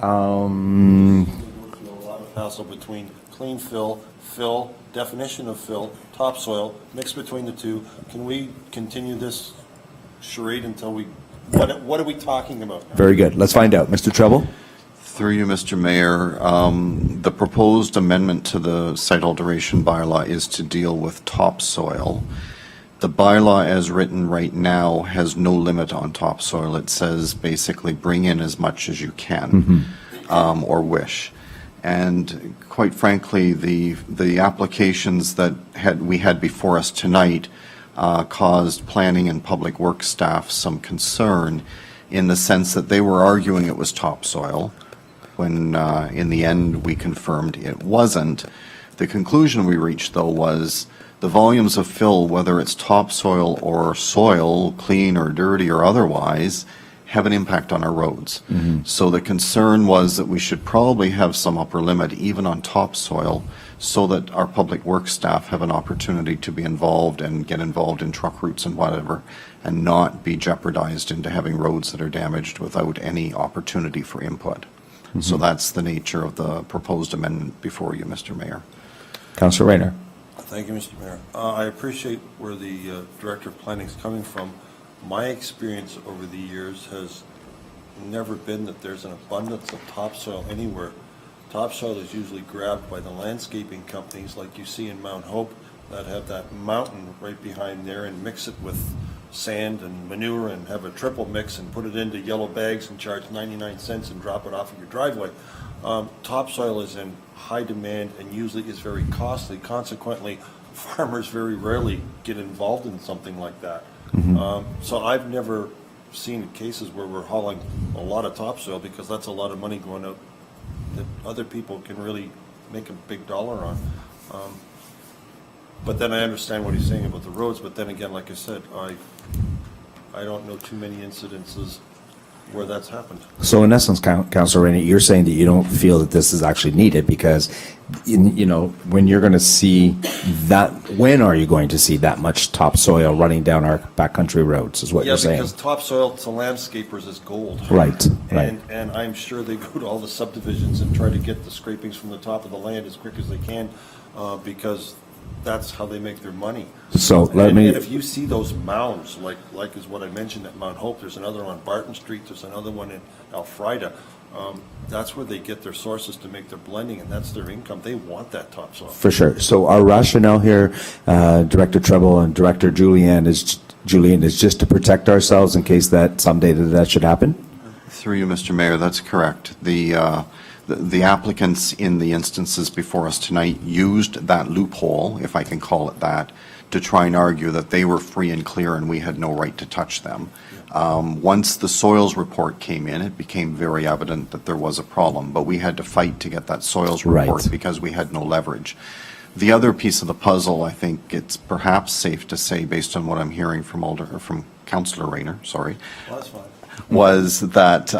A lot of hassle between clean fill, definition of fill, topsoil, mixed between the two. Can we continue this charade until we, what are we talking about now? Very good. Let's find out. Mr. Treble? Through you, Mr. Mayor, the proposed amendment to the site alteration bylaw is to deal with topsoil. The bylaw as written right now has no limit on topsoil. It says basically bring in as much as you can or wish. And quite frankly, the applications that we had before us tonight caused planning and public works staff some concern in the sense that they were arguing it was topsoil when in the end we confirmed it wasn't. The conclusion we reached, though, was the volumes of fill, whether it's topsoil or soil, clean or dirty or otherwise, have an impact on our roads. So the concern was that we should probably have some upper limit even on topsoil so that our public works staff have an opportunity to be involved and get involved in truck routes and whatever, and not be jeopardized into having roads that are damaged without any opportunity for input. So that's the nature of the proposed amendment before you, Mr. Mayor. Councillor Rayner. Thank you, Mr. Mayor. I appreciate where the Director of Planning is coming from. My experience over the years has never been that there's an abundance of topsoil anywhere. Topsoil is usually grabbed by the landscaping companies like you see in Mount Hope that have that mountain right behind there and mix it with sand and manure and have a triple mix and put it into yellow bags and charge 99 cents and drop it off of your driveway. Topsoil is in high demand and usually is very costly. Consequently, farmers very rarely get involved in something like that. So I've never seen cases where we're hauling a lot of topsoil because that's a lot of money going out that other people can really make a big dollar on. But then I understand what he's saying about the roads, but then again, like I said, I don't know too many incidences where that's happened. So in essence, Councilor Rainey, you're saying that you don't feel that this is actually needed because, when you're going to see that, when are you going to see that much topsoil running down our backcountry roads, is what you're saying? Yeah, because topsoil to landscapers is gold. Right, right. And I'm sure they go to all the subdivisions and try to get the scrapings from the top of the land as quick as they can, because that's how they make their money. So And if you see those mounds, like is what I mentioned at Mount Hope, there's another on Barton Street, there's another one in Alfreda, that's where they get their sources to make their blending, and that's their income. They want that topsoil. For sure. So our rationale here, Director Treble and Director Julian is just to protect ourselves in case that someday that should happen? Through you, Mr. Mayor, that's correct. The applicants in the instances before us tonight used that loophole, if I can call it that, to try and argue that they were free and clear and we had no right to touch them. Once the soils report came in, it became very evident that there was a problem, but we had to fight to get that soils report Right. because we had no leverage. The other piece of the puzzle, I think it's perhaps safe to say, based on what I'm hearing from Councillor Rayner, sorry, Well, that's fine. was that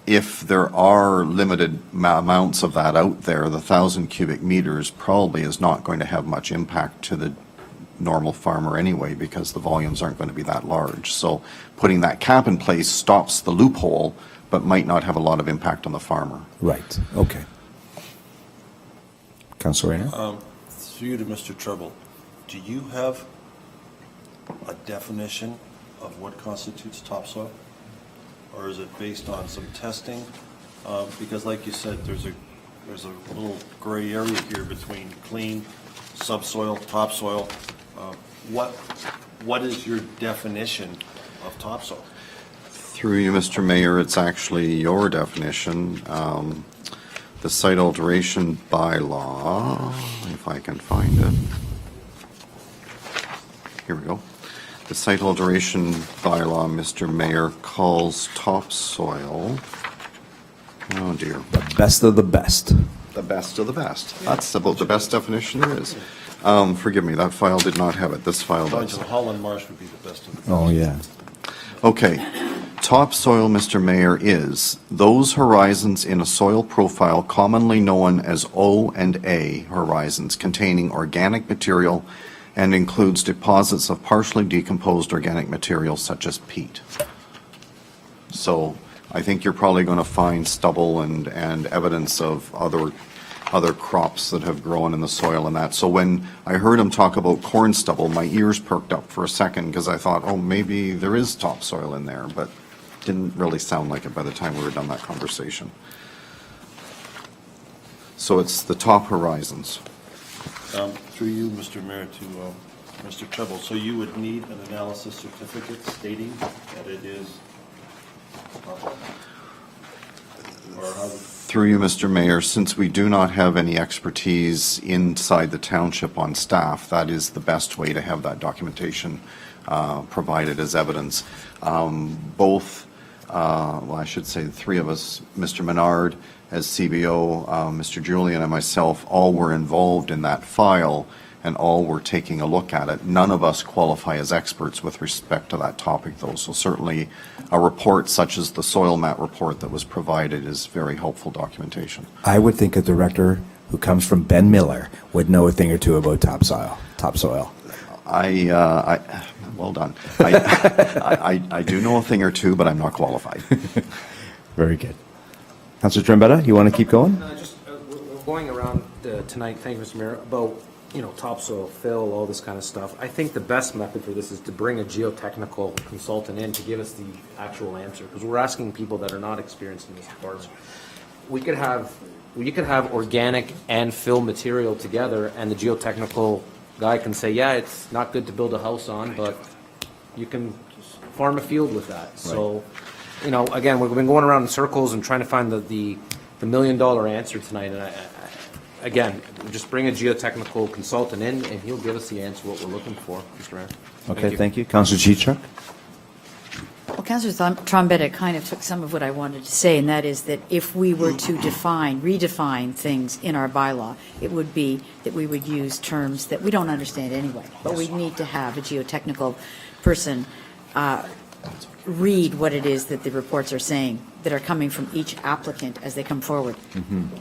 if there are limited amounts of that out there, the 1,000 cubic meters probably is not going to have much impact to the normal farmer anyway, because the volumes aren't going to be that large. So putting that cap in place stops the loophole, but might not have a lot of impact on the farmer. Right, okay. Councilor Rayner? Through you to Mr. Treble, do you have a definition of what constitutes topsoil? Or is it based on some testing? Because like you said, there's a little gray area here between clean, subsoil, topsoil. What is your definition of topsoil? Through you, Mr. Mayor, it's actually your definition. The site alteration bylaw, if I can find it. Here we go. The site alteration bylaw, Mr. Mayor, calls topsoil, oh dear, The best of the best. the best of the best. That's about the best definition there is. Forgive me, that file did not have it. This file does. Holland Marsh would be the best of the Oh, yeah. Okay. Topsoil, Mr. Mayor, is those horizons in a soil profile commonly known as O and A horizons containing organic material and includes deposits of partially decomposed organic material such as peat. So I think you're probably going to find stubble and evidence of other crops that have grown in the soil and that. So when I heard him talk about corn stubble, my ears perked up for a second because I thought, oh, maybe there is topsoil in there, but didn't really sound like it by the time we were done that conversation. So it's the top horizons. Through you, Mr. Mayor, to Mr. Treble. So you would need an analysis certificate stating that it is topsoil? Or how would... Through you, Mr. Mayor, since we do not have any expertise inside the township on staff, that is the best way to have that documentation provided as evidence. I should say the three of us, Mr. Menard as CBO, Mr. Julian and myself, all were involved in that file and all were taking a look at it. None of us qualify as experts with respect to that topic, though. So certainly a report such as the soil map report that was provided is very helpful documentation. I would think a director who comes from Ben Miller would know a thing or two about topsoil. Well done. I do know a thing or two, but I'm not qualified. Very good. Councilor Trombetta, you want to keep going? We're going around tonight, thank you, Mr. Mayor, about, topsoil, fill, all this kind of stuff. I think the best method for this is to bring a geotechnical consultant in to give us the actual answer, because we're asking people that are not experienced in this part. You could have organic and fill material together, and the geotechnical guy can say, yeah, it's not good to build a house on, but you can farm a field with that. So, again, we've been going around in circles and trying to find the $1 million answer tonight. And again, just bring a geotechnical consultant in, and he'll give us the answer what we're looking for, Mr. Mayor. Okay, thank you. Councilor Chichuk? Well, Councillor Trombetta kind of took some of what I wanted to say, and that is that if we were to redefine things in our bylaw, it would be that we would use terms that we don't understand anyway, but we need to have a geotechnical person read what it is that the reports are saying that are coming from each applicant as they come forward.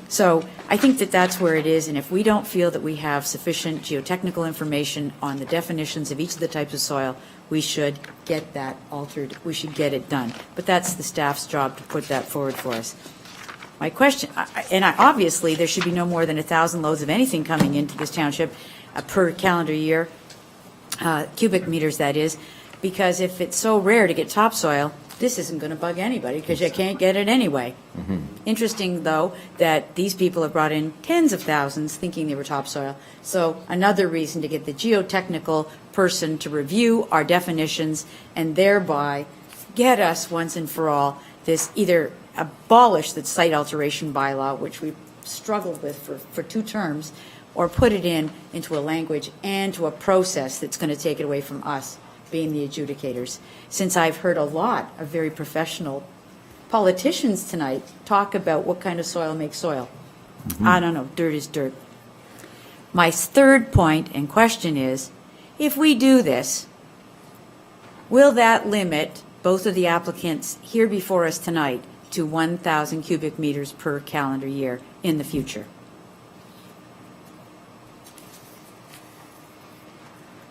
So I think that that's where it is, and if we don't feel that we have sufficient geotechnical information on the definitions of each of the types of soil, we should get that altered, we should get it done. But that's the staff's job to put that forward for us. My question, obviously, there should be no more than 1,000 loads of anything coming into this township per calendar year, cubic meters, that is, because if it's so rare to get topsoil, this isn't going to bug anybody because you can't get it anyway. Interesting, though, that these people have brought in tens of thousands thinking they were topsoil. So another reason to get the geotechnical person to review our definitions and thereby get us once and for all this, either abolish the site alteration bylaw, which we've struggled with for 2 terms, or put it into a language and to a process that's going to take it away from us being the adjudicators. Since I've heard a lot of very professional politicians tonight talk about what kind of soil makes soil. I don't know, dirt is dirt. My third point and question is, if we do this, will that limit both of the applicants here before us tonight to 1,000 cubic meters per calendar year in the future?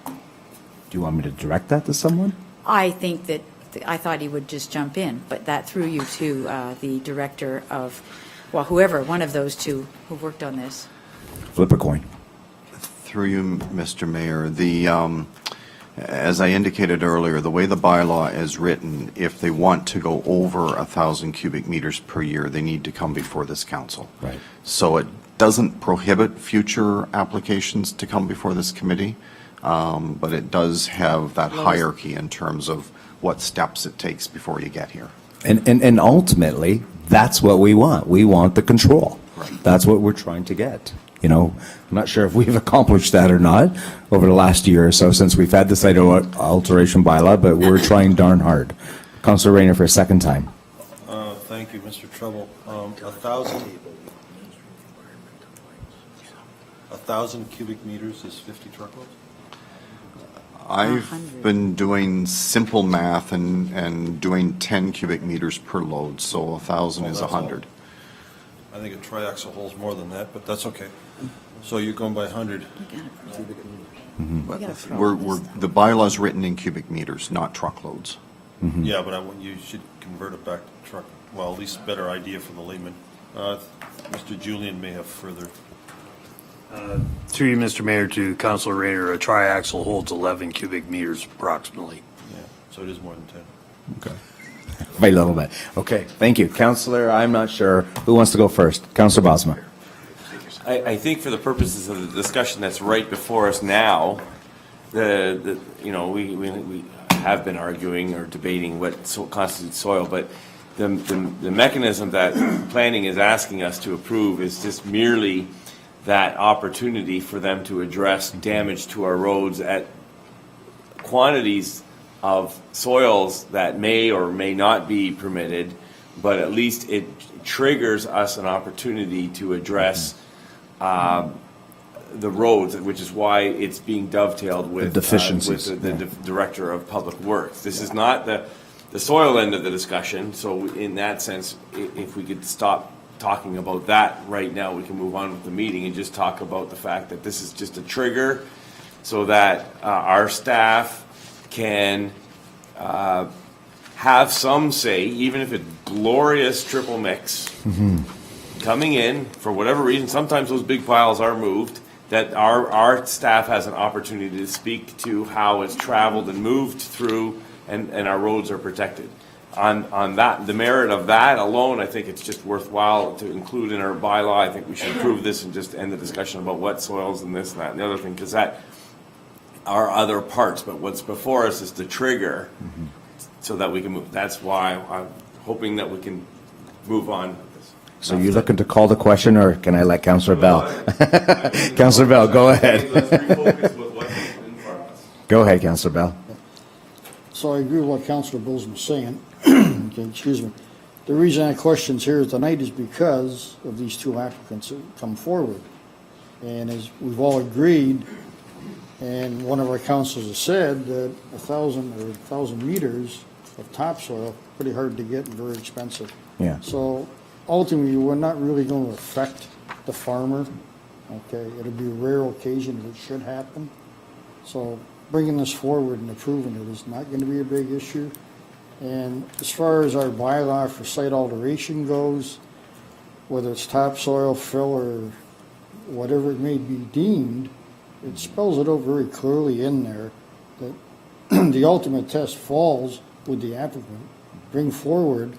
Do you want me to direct that to someone? I think that, I thought he would just jump in, but that threw you to the director of, well, whoever, one of those two who worked on this. Flip a coin. Through you, Mr. Mayor, as I indicated earlier, the way the bylaw is written, if they want to go over 1,000 cubic meters per year, they need to come before this council. Right. So it doesn't prohibit future applications to come before this committee, but it does have that hierarchy in terms of what steps it takes before you get here. And ultimately, that's what we want. We want the control. Right. That's what we're trying to get. You know, I'm not sure if we've accomplished that or not over the last year or so since we've had the site alteration bylaw, but we're trying darn hard. Councilor Rayner for a second time. Thank you, Mr. Trouble. 1,000 cubic meters is 50 truckloads? I've 100. been doing simple math and doing 10 cubic meters per load, so 1,000 is that's all. 100. I think a triaxle holds more than that, but that's okay. So you're going by 100. The bylaw's written in cubic meters, not truckloads. Yeah, but you should convert it back to truck. Well, at least better idea for the layman. Mr. Julian may have further. Through you, Mr. Mayor, to Councilor Rayner, a triaxle holds 11 cubic meters approximately. Yeah, so it is more than 10. Okay. By a little bit. Okay, thank you. Councilor, I'm not sure. Who wants to go first? Councilor Bosma. I think for the purposes of the discussion that's right before us now, we have been arguing or debating what constitutes soil, but the mechanism that planning is asking us to approve is just merely that opportunity for them to address damage to our roads at quantities of soils that may or may not be permitted, but at least it triggers us an opportunity to address the roads, which is why it's being dovetailed with The deficiencies. with the Director of Public Works. This is not the soil end of the discussion, so in that sense, if we could stop talking about that right now, we can move on with the meeting and just talk about the fact that this is just a trigger so that our staff can have some say, even if it's glorious triple mix, coming in, for whatever reason, sometimes those big piles are moved, that our staff has an opportunity to speak to how it's traveled and moved through and our roads are protected. On that, the merit of that alone, I think it's just worthwhile to include in our bylaw. I think we should approve this and just end the discussion about what soils and this and that and the other thing, because that are other parts, but what's before us is the trigger so that we can move. That's why I'm hoping that we can move on with this. So you're looking to call the question, or can I let Councilor Bell? Councilor Bell, go ahead. Let's refocus with what's in front of us. Go ahead, Councilor Bell. So I agree with what Councilor Bowles was saying. Okay, excuse me. The reason I questions here tonight is because of these two applicants that come forward. And as we've all agreed, and one of our councilors has said that 1,000 meters of topsoil, pretty hard to get and very expensive. Yeah. So ultimately, we're not really going to affect the farmer, okay? It'll be a rare occasion that it should happen. So bringing this forward and approving it is not going to be a big issue. And as far as our bylaw for site alteration goes, whether it's topsoil, fill, or whatever it may be deemed, it spells it out very clearly in there that the ultimate test falls with the applicant. Bring forward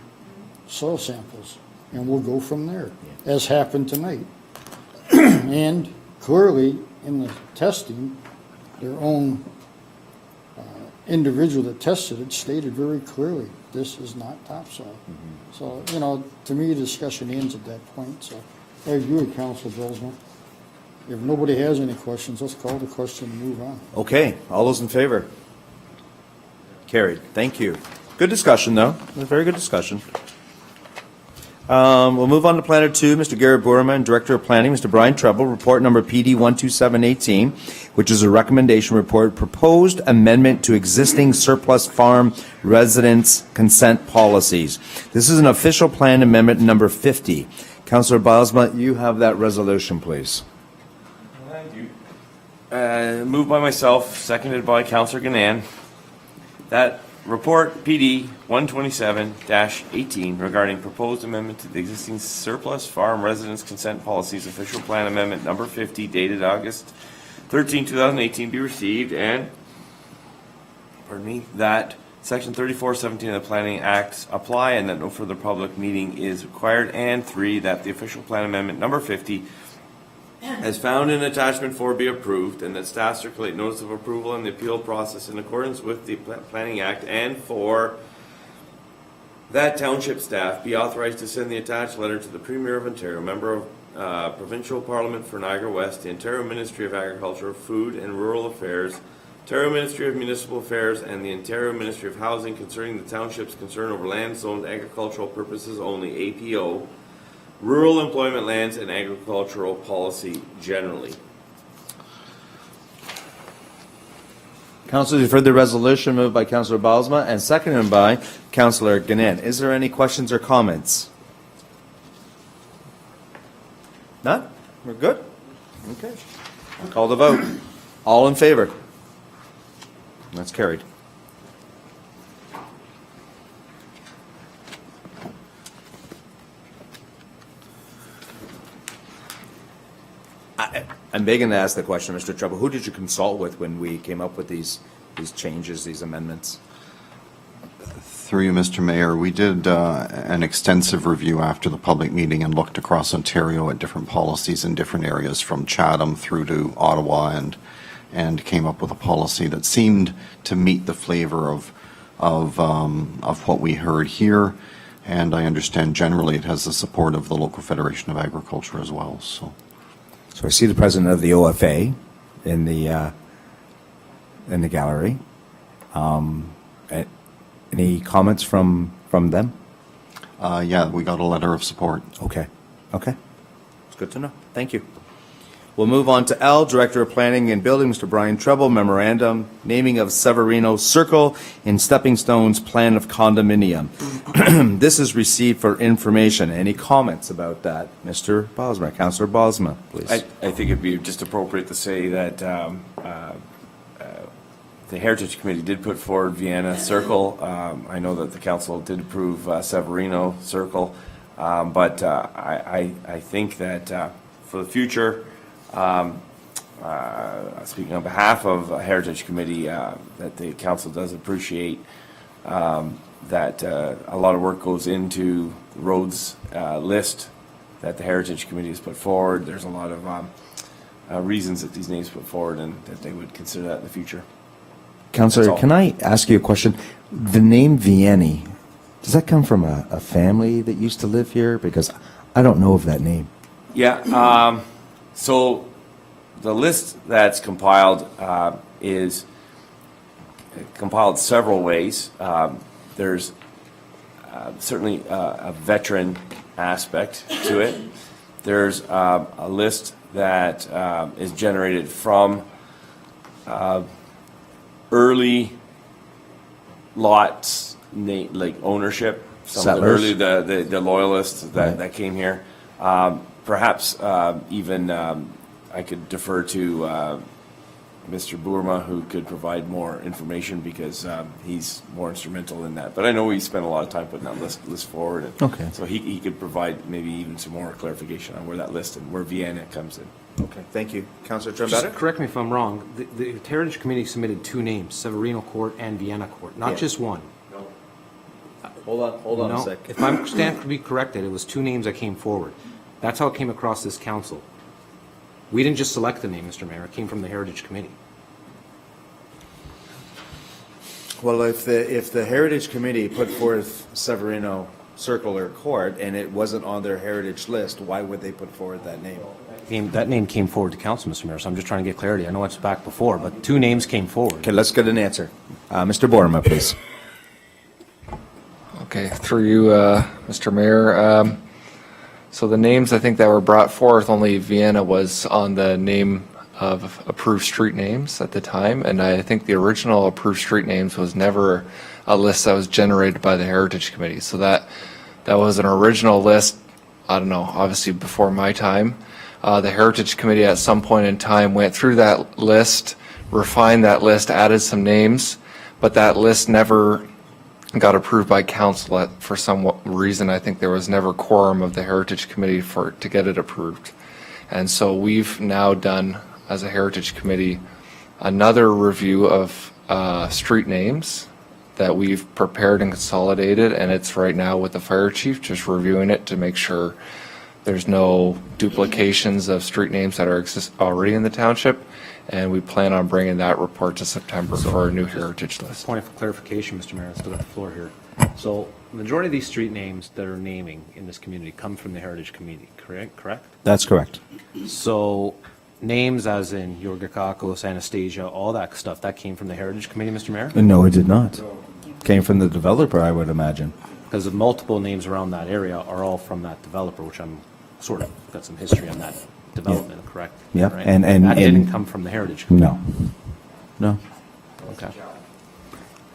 soil samples, and we'll go from there, as happened tonight. And clearly, in the testing, their own individual that tested it stated very clearly, this is not topsoil. So, to me, the discussion ends at that point, so I agree with Councilor Bilsma. If nobody has any questions, let's call the question and move on. Okay, all those in favor? Carried. Thank you. Good discussion, though. It was a very good discussion. We'll move on to Planner 2, Mr. Garrett Boerman, Director of Planning, Mr. Brian Treble, report number PD 12718, which is a recommendation report, proposed amendment to existing surplus farm residence consent policies. This is an official plan amendment number 50. Councillor Bosma, you have that resolution, please. Thank you. Moved by myself, seconded by Councillor Ganaan, that report PD 127-18 regarding proposed amendment to the existing surplus farm residence consent policies official plan amendment number 50 dated August 13, 2018 be received, and that section 3417 of the Planning Act apply and that no further public meeting is required, and 3, that the official plan amendment number 50 as found in attachment 4 be approved, and that staff circulate notice of approval in the appeal process in accordance with the Planning Act, and 4, that township staff be authorized to send the attached letter to the Premier of Ontario, member of Provincial Parliament for Niagara West, the Ontario Ministry of Agriculture, Food and Rural Affairs, Ontario Ministry of Municipal Affairs, and the Ontario Ministry of Housing concerning the township's concern over land zoned agricultural purposes only, APO, rural employment lands, and agricultural policy generally. Councillors, you've heard the resolution moved by Councillor Bosma and seconded by Councillor Ganaan. Is there any questions or comments? None? We're good? Okay. Call the vote. All in favor? That's carried. I'm begging to ask the question, Mr. Treble. Who did you consult with when we came up with these changes, these amendments? Through you, Mr. Mayor, we did an extensive review after the public meeting and looked across Ontario at different policies in different areas, from Chatham through to Ottawa, and came up with a policy that seemed to meet the flavor of what we heard here. And I understand generally it has the support of the local Federation of Agriculture as well. So I see the president of the OFA in the gallery. Any comments from them? yeah, we got a letter of support. Okay. Okay. It's good to know. Thank you. We'll move on to L, Director of Planning and Building, Mr. Brian Treble, memorandum, naming of Severino Circle in Stepping Stones Plan of Condominium. This is received for information. Any comments about that? Mr. Bosma, Councillor Bosma, please. I think it'd be just appropriate to say that the Heritage Committee did put forward Vienna Circle. I know that the council did approve Severino Circle, but I think that for the future, speaking on behalf of Heritage Committee, that the council does appreciate that a lot of work goes into the roads list that the Heritage Committee has put forward. There's a lot of reasons that these names put forward, and that they would consider that in the future. Councillor, can I ask you a question? The name Vianney, does that come from a family that used to live here? Because I don't know of that name. Yeah, so the list that's compiled is compiled several ways. There's certainly a veteran aspect to it. There's a list that is generated from early lots like ownership. Some of the Settlers. early, the loyalists that, Right. that came here. Perhaps even I could defer to Mr. Burma, who could provide more information because he's more instrumental in that. But I know he spent a lot of time putting that list forward. And Okay. So he could provide maybe even some more clarification on where that list and where Vienna comes in. Okay, thank you. Councillor Just Trombetta? correct me if I'm wrong, the Heritage Committee submitted two names, Severino Court and Vienna Court, not Yeah. just one. Hold on a No, sec. if I stand to be corrected, it was two names that came forward. That's how it came across this council. We didn't just select the name, Mr. Mayor, it came from the Heritage Committee. Well, if the Heritage Committee put forth Severino Circle or Court and it wasn't on their heritage list, why would they put forward that name? That name came forward to council, Mr. Mayor, so I'm just trying to get clarity. I know it's back before, but two names came forward. Okay, let's get an answer. Mr. Borma, please. Okay, through you, Mr. Mayor. So the names I think that were brought forth, only Vienna was on the name of approved street names at the time, and I think the original approved street names was never a list that was generated by the Heritage Committee. So that was an original list, I don't know, obviously before my time. The Heritage Committee at some point in time went through that list, refined that list, added some names, but that list never got approved by council for some reason. I think there was never quorum of the Heritage Committee to get it approved. And so we've now done, as a Heritage Committee, another review of street names that we've prepared and consolidated, and it's right now with the fire chief, just reviewing it to make sure there's no duplications of street names that are already in the township, and we plan on bringing that report to September for our new heritage list. Point of clarification, Mr. Mayor, I still got the floor here. So the majority of these street names that are naming in this community come from the Heritage Committee, correct? That's correct. So names as in Yorgakakos, Anastasia, all that stuff, that came from the Heritage Committee, Mr. Mayor? No, it did not. Came from the developer, I would imagine. Because the multiple names around that area are all from that developer, which I'm sort of got some history on that development, correct? Yeah, Right? and That didn't come from the Heritage Committee? No. Okay.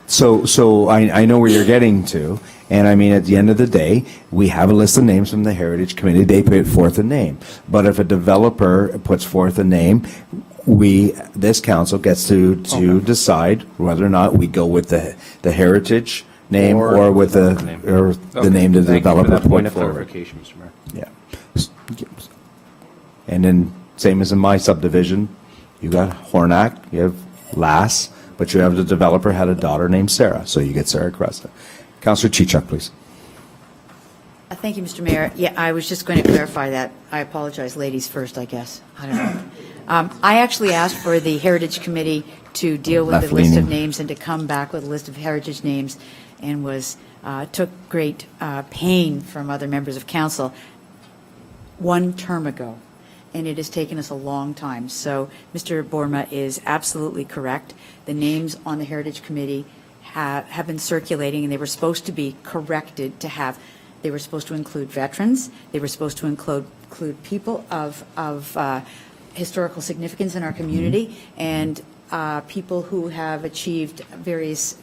So I know where you're getting to, and I mean, at the end of the day, we have a list of names from the Heritage Committee, they put forth a name. But if a developer puts forth a name, this council gets to decide whether or not we go with the Heritage name or with the name that the developer Thank you for that point put of forward. clarification, Mr. Mayor. Yeah. And then, same as in my subdivision, you got Hornack, you have Lass, but you have the developer had a daughter named Sarah, so you get Sarah Cresta. Councillor Chichuk, please. Thank you, Mr. Mayor. Yeah, I was just going to clarify that. I apologize, ladies first, I guess. I don't know. I actually asked for the Heritage Committee to deal with the list of Left-leaning. names and to come back with a list of heritage names, and took great pain from other members of council one term ago, and it has taken us a long time. So Mr. Borma is absolutely correct. The names on the Heritage Committee have been circulating, and they were supposed to be corrected to have, they were supposed to include veterans, they were supposed to include people of historical significance in our community, and people who have achieved various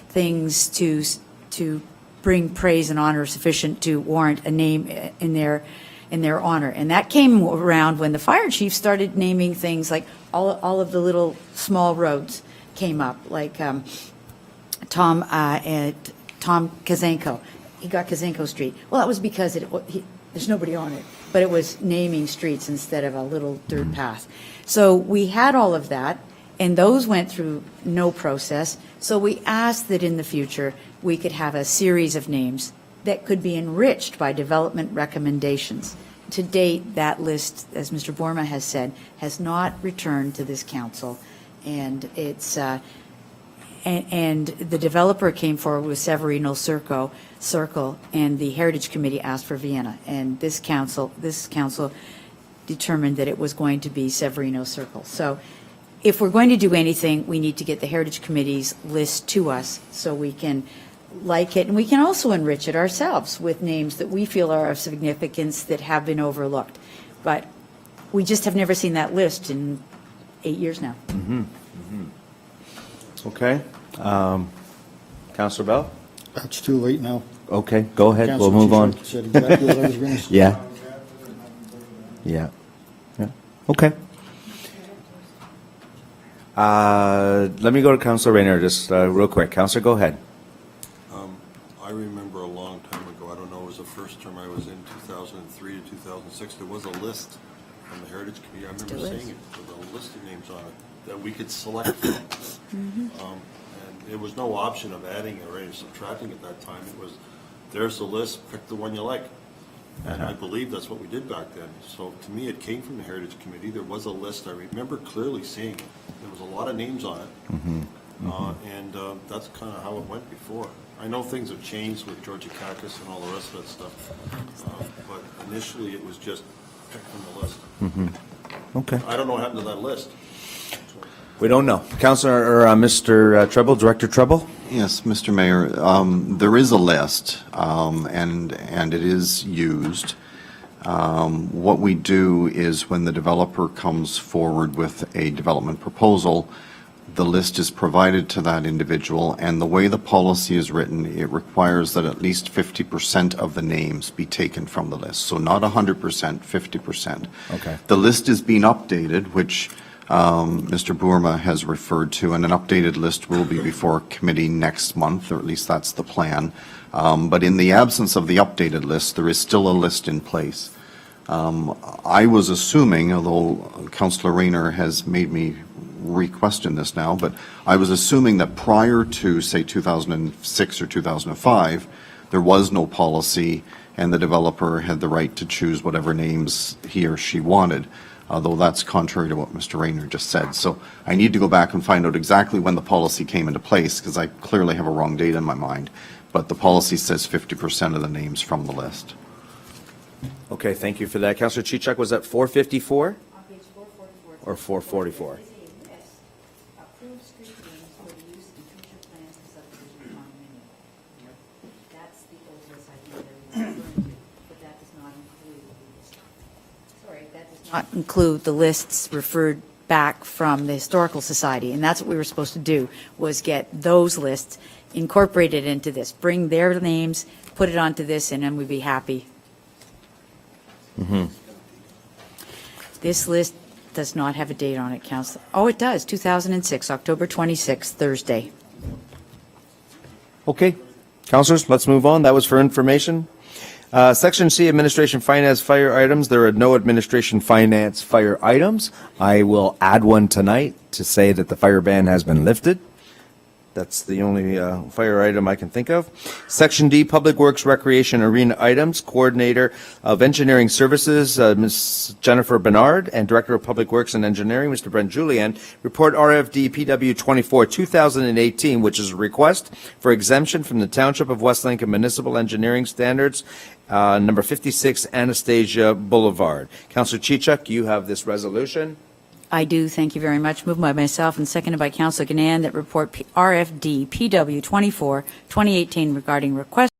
things to bring praise and honor sufficient to warrant a name in their honor. And that came around when the fire chief started naming things like all of the little small roads came up, like Tom Kazenko. He got Kazenko Street. Well, that was because there's nobody on it, but it was naming streets instead of a little dirt path. So we had all of that, and those went through no process. So we asked that in the future we could have a series of names that could be enriched by development recommendations. To date, that list, as Mr. Borma has said, has not returned to this council, and it's and the developer came forward with Severino Circle, and the Heritage Committee asked for Vienna, and this council determined that it was going to be Severino Circle. So if we're going to do anything, we need to get the Heritage Committee's list to us so we can like it, and we can also enrich it ourselves with names that we feel are of significance that have been overlooked. But we just have never seen that list in 8 years now. Okay. Counselor Bell? That's too late now. Okay, go ahead, we'll Councilor move on. Chichak said exactly what I was going to say. Yeah. Yeah. Yeah. Okay. Let me go to Counselor Rayner just real quick. Counselor, go ahead. I remember a long time ago, I don't know, it was the first term I was in, 2003 to 2006, there was a list from the Heritage Committee, I remember seeing it, with a list of names on it that we could select from. And it was no option of adding or any subtracting at that time, it was, there's the list, pick the one you like. And I believe that's what we did back then. So to me, it came from the Heritage Committee, there was a list, I remember clearly seeing it, there was a lot of names on it. And that's kind of how it went before. I know things have changed with Georgia Caucus and all the rest of that stuff, but initially it was just picked from the list. Okay. I don't know what happened to that list. We don't know. Counselor, or Mr. Treble, Director Treble? Yes, Mr. Mayor, there is a list, and it is used. What we do is when the developer comes forward with a development proposal, the list is provided to that individual, and the way the policy is written, it requires that at least 50% of the names be taken from the list. So not 100%, 50%. Okay. The list is being updated, which Mr. Bourma has referred to, and an updated list will be before committee next month, or at least that's the plan. But in the absence of the updated list, there is still a list in place. I was assuming, although Councillor Rayner has made me re-question this now, but I was assuming that prior to, say, 2006 or 2005, there was no policy and the developer had the right to choose whatever names he or she wanted, although that's contrary to what Mr. Rayner just said. So I need to go back and find out exactly when the policy came into place, because I clearly have a wrong date in my mind, but the policy says 50% of the names from the list. Okay, thank you for that. Counselor Chichak, was that 454? On page 444. Or 444? Approved street names for the use in future plans for subdivision condominium. That's the old list I think that we're referring to, but that does not include, that does not include the lists referred back from the Historical Society, and that's what we were supposed to do, was get those lists incorporated into this, bring their names, put it onto this, and then we'd be happy. This list does not have a date on it, Councilor. Oh, it does, 2006, October 26th, Thursday. Okay. Counselors, let's move on. That was for information. Section C, Administration Finance Fire Items. There are no Administration Finance Fire items. I will add one tonight to say that the fire ban has been lifted. That's the only fire item I can think of. Section D, Public Works Recreation Arena Items. Coordinator of Engineering Services, Ms. Jennifer Bernard, and Director of Public Works and Engineering, Mr. Brent Julian, report RFD PW 24 2018, which is a request for exemption from the Township of West Lincoln Municipal Engineering Standards, number 56 Anastasia Boulevard. Councilor Chichak, you have this resolution. I do, thank you very much. Moved by myself and seconded by Councilor Ganand that report RFD PW 24 2018 regarding request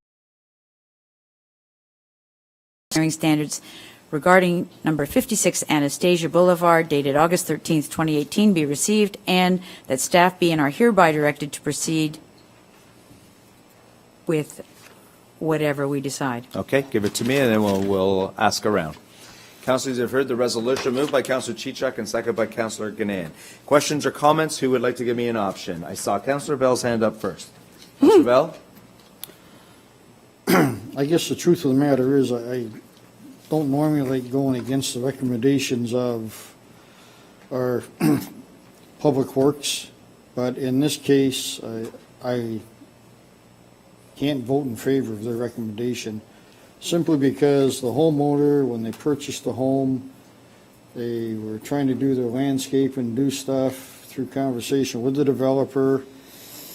engineering standards regarding number 56 Anastasia Boulevard dated August 13th, 2018 be received, and that staff be and are hereby directed to proceed with whatever we decide. Okay, give it to me and then we'll ask around. Councilors have heard the resolution moved by Councilor Chichak and seconded by Councilor Ganand. Questions or comments? Who would like to give me an option? I saw Councilor Bell's hand up first. Councilor Bell? I guess the truth of the matter is I don't normally like going against the recommendations of our Public Works, but in this case, I can't vote in favor of their recommendation, simply because the homeowner, when they purchased the home, they were trying to do their landscape and do stuff through conversation with the developer.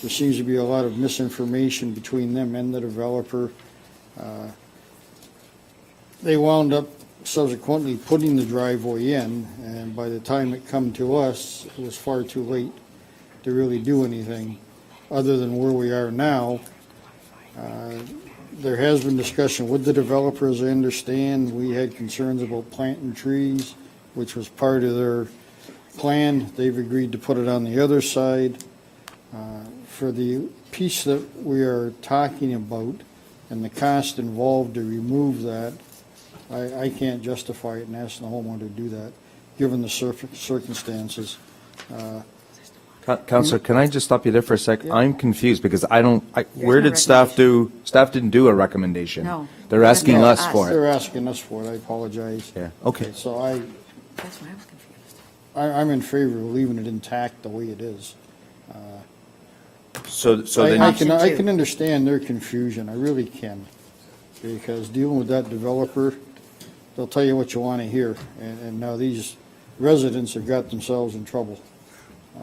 There seems to be a lot of misinformation between them and the developer. They wound up subsequently putting the driveway in, and by the time it come to us, it was far too late to really do anything other than where we are now. There has been discussion with the developers, I understand. We had concerns about planting trees, which was part of their plan. They've agreed to put it on the other side. For the piece that we are talking about and the cost involved to remove that, I can't justify it and ask the homeowner to do that, given the circumstances. Counselor, can I just stop you there for a sec? Yeah. I'm confused because where no did staff didn't do a recommendation? No. They're asking No, us us. for it. They're asking us for it, I apologize. Yeah, okay. So That's why I was confused. I'm in favor of leaving it intact the way it is. So then. I Option two. can understand their confusion, I really can, because dealing with that developer, they'll tell you what you want to hear, and now these residents have got themselves in trouble.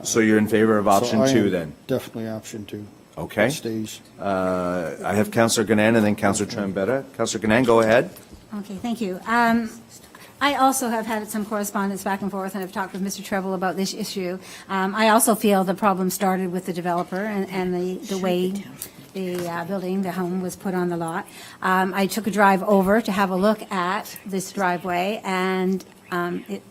So you're in favor of option So I 2 am then? Definitely option 2. Okay. It stays. I have Counselor Ganan and then Counselor Trombetta. Counselor Ganan, go ahead. Okay, thank you. I also have had some correspondence back and forth, and I've talked with Mr. Treble about this issue. I also feel the problem started with the developer and the way the building, the home was put on the lot. I took a drive over to have a look at this driveway, and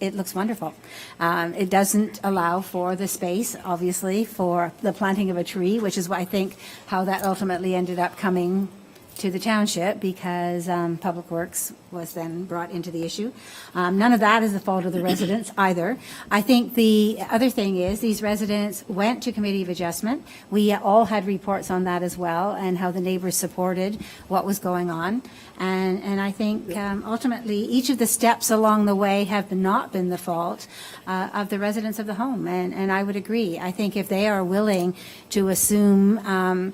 it looks wonderful. It doesn't allow for the space, obviously, for the planting of a tree, which is, I think, how that ultimately ended up coming to the township, because Public Works was then brought into the issue. None of that is the fault of the residents either. I think the other thing is, these residents went to Committee of Adjustment. We all had reports on that as well, and how the neighbors supported what was going on. And I think ultimately, each of the steps along the way have not been the fault of the residents of the home. And I would agree. I think if they are willing to assume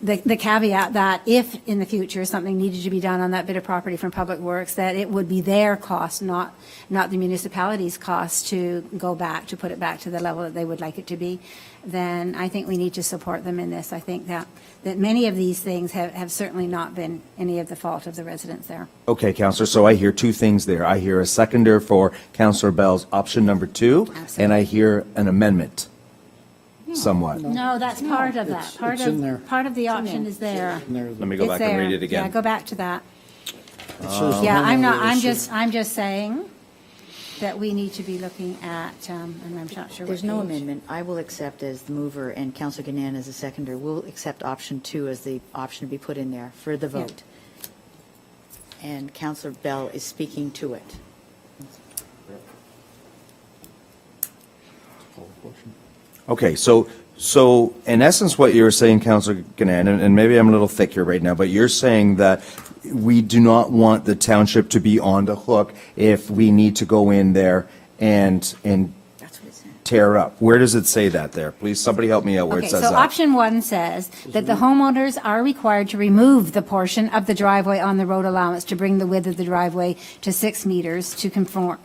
the caveat that if in the future something needed to be done on that bit of property from Public Works, that it would be their cost, not the municipality's cost, to go back, to put it back to the level that they would like it to be, then I think we need to support them in this. I think that many of these things have certainly not been any of the fault of the residents there. Okay, Counselor, so I hear two things there. I hear a seconder for Counselor Bell's option number 2, Absolutely. and I hear an amendment somewhat. No, that's part of that. it's in there. Part of the option is there. And there's- Let me go It's back and read there. it again. Yeah, go back to that. it says Yeah, the I'm not, homeowner I'm just saying that we need to be looking at, and I'm not sure what There's no page. amendment. I will accept as the mover, and Councillor Ganan as the seconder will accept option 2 as the option to be put in there for the vote. And Councillor Bell is speaking to it. Okay, so in essence, what you're saying, Councillor Ganan, and maybe I'm a little thick here right now, but you're saying that we do not want the township to be on the hook if we need to go in there and That's what it said. tear up. Where does it say that there? Please, somebody help me out where Okay, it says so that. option 1 says that the homeowners are required to remove the portion of the driveway on the road allowance to bring the width of the driveway to 6 meters to conform,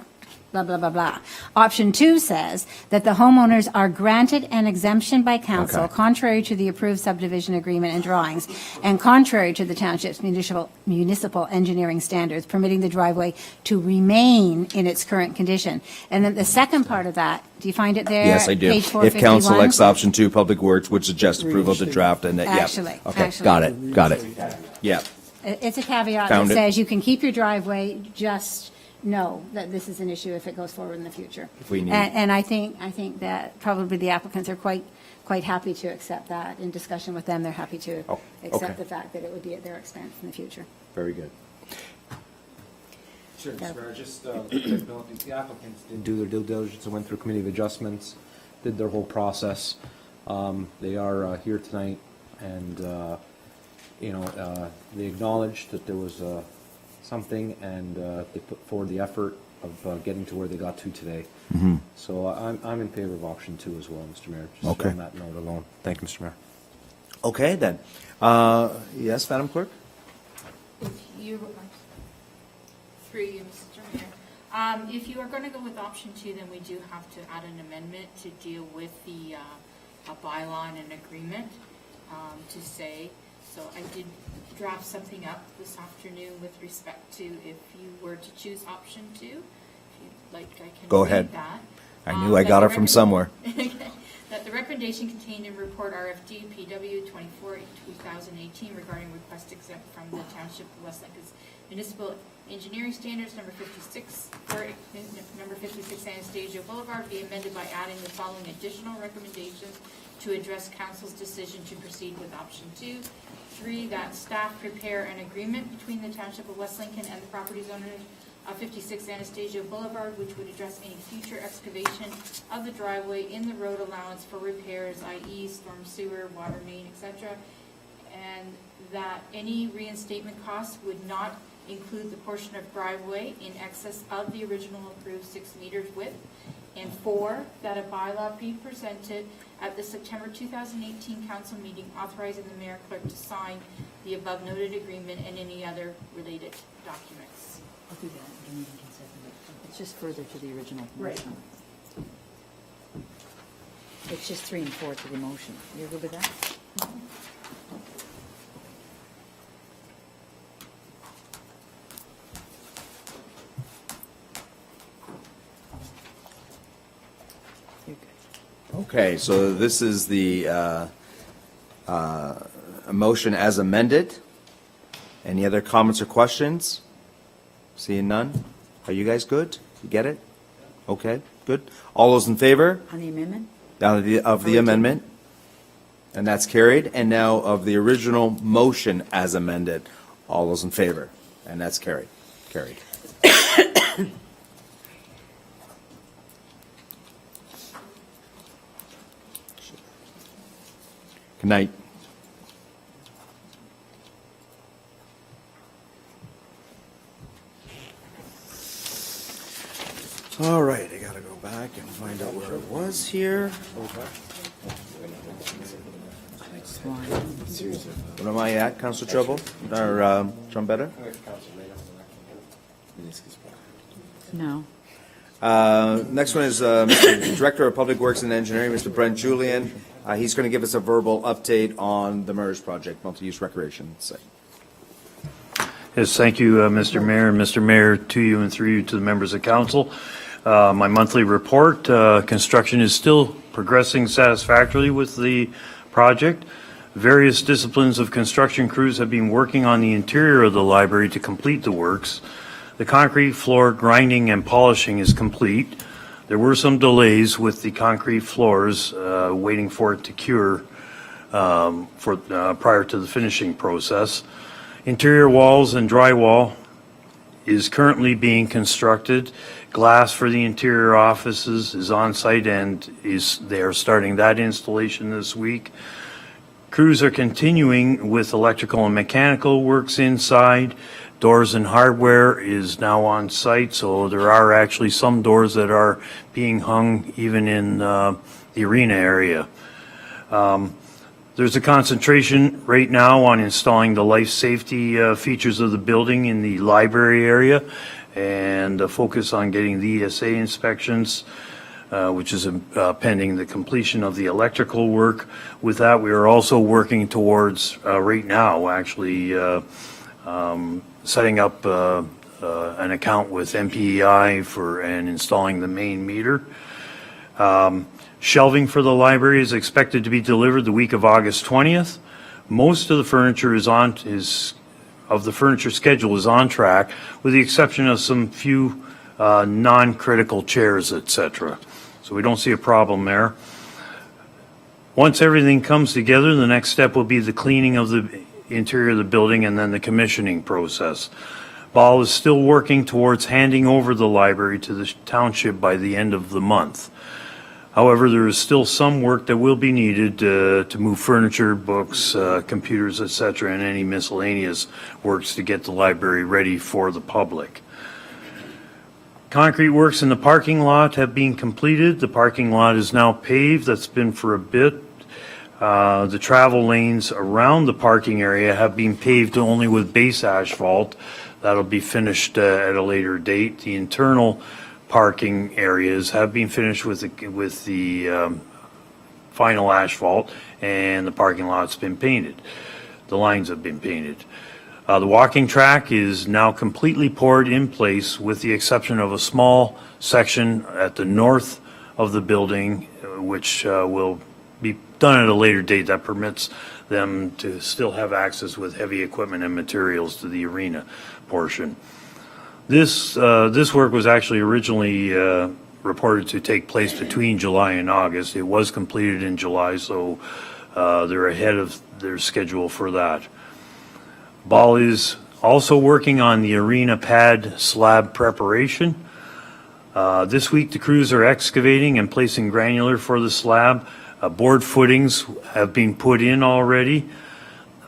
blah, blah, blah, blah. Option 2 says that the homeowners are granted an exemption by council Okay. contrary to the approved subdivision agreement and drawings, and contrary to the township's municipal engineering standards, permitting the driveway to remain in its current condition. And then the second part of that, do you find it there? Yes, I do. Page If 451? council elects option 2, Public Works would suggest approval of the draft and that, yeah. Actually, Okay, actually. got it. Yeah. It's a caveat that Found it. says you can keep your driveway, just know that this is an issue if it goes forward in the future. If we need- And I think that probably the applicants are quite happy to accept that. In discussion with them, they're happy to Oh, accept okay. the fact that it would be at their expense in the future. Very good. Sure, Yeah. Mr. Mayor, just, the applicants did do their due diligence and went through Committee of Adjustments, did their whole process. They are here tonight, and, they acknowledged that there was something, and they put forward the effort of getting to where they got to today. So I'm in favor of option 2 as well, Mr. Mayor, just Okay. on that note alone. Thank you, Mr. Mayor. Okay, then. Yes, Madam Clerk? Through you, Mr. Mayor. If you are going to go with option 2, then we do have to add an amendment to deal with the a bylaw and an agreement to say. So I did draft something up this afternoon with respect to if you were to choose option 2. If you'd like, I can Go read ahead. that. I knew I got it from somewhere. that the recommendation contained in report RFD PW 24/2018 regarding request exempt from the Township of West Lincoln's Municipal Engineering Standards number 56 for number 56 Anastasia Boulevard be amended by adding the following additional recommendations to address council's decision to proceed with option 2. 3, that staff prepare an agreement between the Township of West Lincoln and the property owners of 56 Anastasia Boulevard, which would address any future excavation of the driveway in the road allowance for repairs, i.e. storm sewer, water main, etc., and that any reinstatement costs would not include the portion of driveway in excess of the original approved 6 meters width. And 4, that a bylaw be presented at the September 2018 council meeting authorizing the mayor clerk to sign the above noted agreement and any other related documents. I'll do that. I don't even consider it. It's just further to the original Right. motion. It's just 3 and 4 to the motion. You're good with that? You're good. Okay, so this is the motion as amended. Any other comments or questions? Seeing none? Are you guys good? You get it? Okay, good. All those in favor On the amendment? of the amendment? And that's carried. And now of the original motion as amended. All those in favor? And that's carried. Carried. Good night. All right, I gotta go back and find out where it was here. What am I at, Council Trouble? Or Trombetta? No. Next one is Mr. Director of Public Works and Engineering, Mr. Brent Julian. He's going to give us a verbal update on the MERS project, multi-use recreation site. Yes, thank you, Mr. Mayor, and Mr. Mayor, to you and through you to the members of council. My monthly report, construction is still progressing satisfactorily with the project. Various disciplines of construction crews have been working on the interior of the library to complete the works. The concrete floor grinding and polishing is complete. There were some delays with the concrete floors, waiting for it to cure prior to the finishing process. Interior walls and drywall is currently being constructed. Glass for the interior offices is on site and they are starting that installation this week. Crews are continuing with electrical and mechanical works inside. Doors and hardware is now on site, so there are actually some doors that are being hung even in the arena area. There's a concentration right now on installing the life safety features of the building in the library area and a focus on getting the ESA inspections, which is pending the completion of the electrical work. With that, we are also working towards, right now, actually, setting up an account with MPEI and installing the main meter. Shelving for the library is expected to be delivered the week of August 20th. Most of the furniture the furniture schedule is on track, with the exception of some few non-critical chairs, etc. So we don't see a problem there. Once everything comes together, the next step will be the cleaning of the interior of the building and then the commissioning process. Ball is still working towards handing over the library to the township by the end of the month. However, there is still some work that will be needed to move furniture, books, computers, etc., and any miscellaneous works to get the library ready for the public. Concrete works in the parking lot have been completed. The parking lot is now paved. That's been for a bit. The travel lanes around the parking area have been paved only with base asphalt. That'll be finished at a later date. The internal parking areas have been finished with the final asphalt, and the parking lot's been painted. The lines have been painted. The walking track is now completely poured in place, with the exception of a small section at the north of the building which will be done at a later date that permits them to still have access with heavy equipment and materials to the arena portion. This work was actually originally reported to take place between July and August. It was completed in July, so they're ahead of their schedule for that. Ball is also working on the arena pad slab preparation. This week, the crews are excavating and placing granular for the slab. Board footings have been put in already.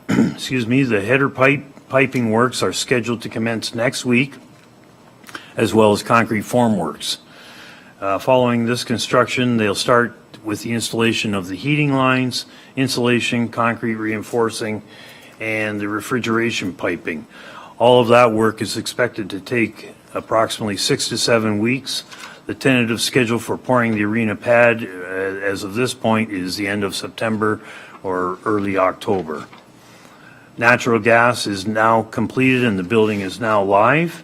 Excuse me, the header piping works are scheduled to commence next week, as well as concrete form works. Following this construction, they'll start with the installation of the heating lines, insulation, concrete reinforcing, and the refrigeration piping. All of that work is expected to take approximately 6 to 7 weeks. The tentative schedule for pouring the arena pad, as of this point, is the end of September or early October. Natural gas is now completed and the building is now live.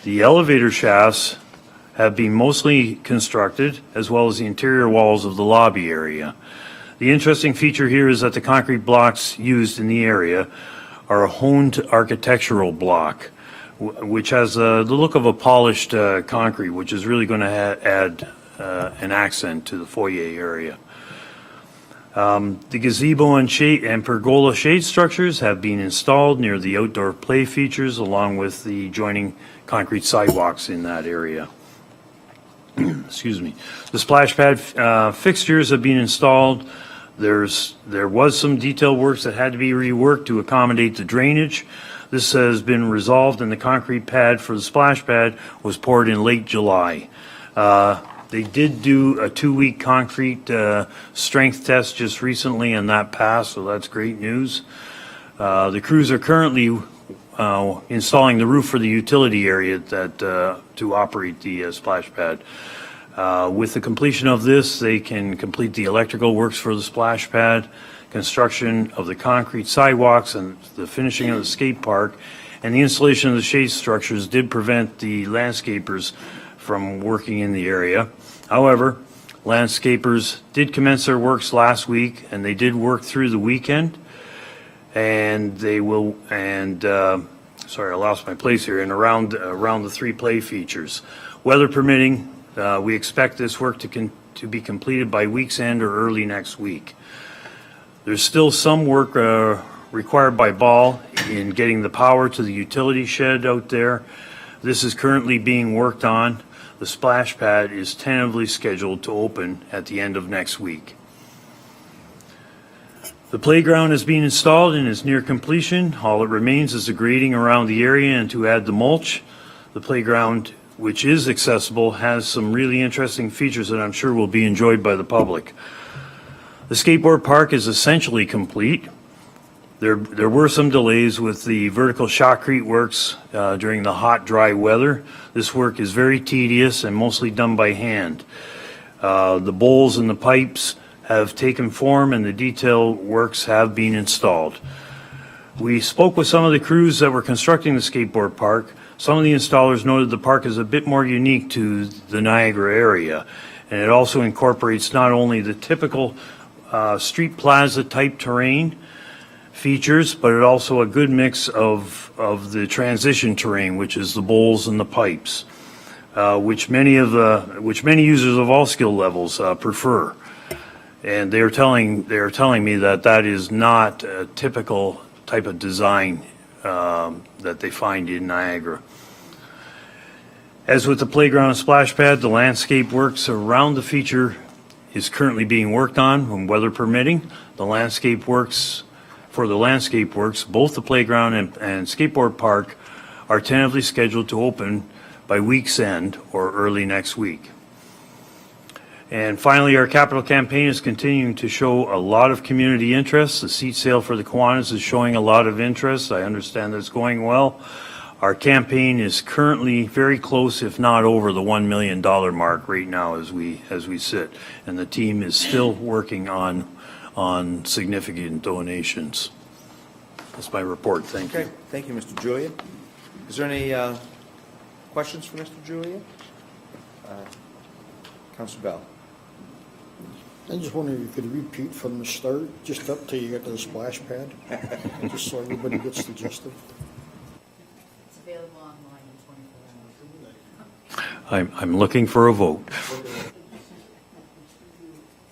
The elevator shafts have been mostly constructed, as well as the interior walls of the lobby area. The interesting feature here is that the concrete blocks used in the area are a honed architectural block, which has the look of a polished concrete, which is really going to add an accent to the foyer area. The gazebo and pergola shade structures have been installed near the outdoor play features, along with the joining concrete sidewalks in that area. Excuse me. The splash pad fixtures have been installed. There was some detail works that had to be reworked to accommodate the drainage. This has been resolved, and the concrete pad for the splash pad was poured in late July. They did do a 2-week concrete strength test just recently, and that passed, so that's great news. The crews are currently installing the roof for the utility area to operate the splash pad. With the completion of this, they can complete the electrical works for the splash pad, construction of the concrete sidewalks, and the finishing of the skate park, and the installation of the shade structures did prevent the landscapers from working in the area. However, landscapers did commence their works last week, and they did work through the weekend, and they will, sorry, I lost my place here, and around the 3 play features. Weather permitting, we expect this work to be completed by week's end or early next week. There's still some work required by Ball in getting the power to the utility shed out there. This is currently being worked on. The splash pad is tentatively scheduled to open at the end of next week. The playground is being installed and is near completion. All it remains is the grading around the area and to add the mulch. The playground, which is accessible, has some really interesting features that I'm sure will be enjoyed by the public. The skateboard park is essentially complete. There were some delays with the vertical shotcrete works during the hot, dry weather. This work is very tedious and mostly done by hand. The bowls and the pipes have taken form and the detail works have been installed. We spoke with some of the crews that were constructing the skateboard park. Some of the installers noted the park is a bit more unique to the Niagara area, and it also incorporates not only the typical street plaza type terrain features, but it also a good mix of the transition terrain, which is the bowls and the pipes, which many users of all skill levels prefer. And they're telling me that is not a typical type of design that they find in Niagara. As with the playground and splash pad, the landscape works around the feature is currently being worked on, when weather permitting. The landscape works, both the playground and skateboard park are tentatively scheduled to open by week's end or early next week. And finally, our capital campaign is continuing to show a lot of community interest. The seat sale for the Kiwanis is showing a lot of interest. I understand that's going well. Our campaign is currently very close, if not over the $1 million mark right now as we sit. And the team is still working on significant donations. That's my report. Thank you. Okay, thank you, Mr. Julian. Is there any questions for Mr. Julian? Councilor Bell. I just wonder if you could repeat from the start, just up till you get to the splash pad, just so everybody gets the gist of it. It's available online in 24 hours. I'm looking for a vote.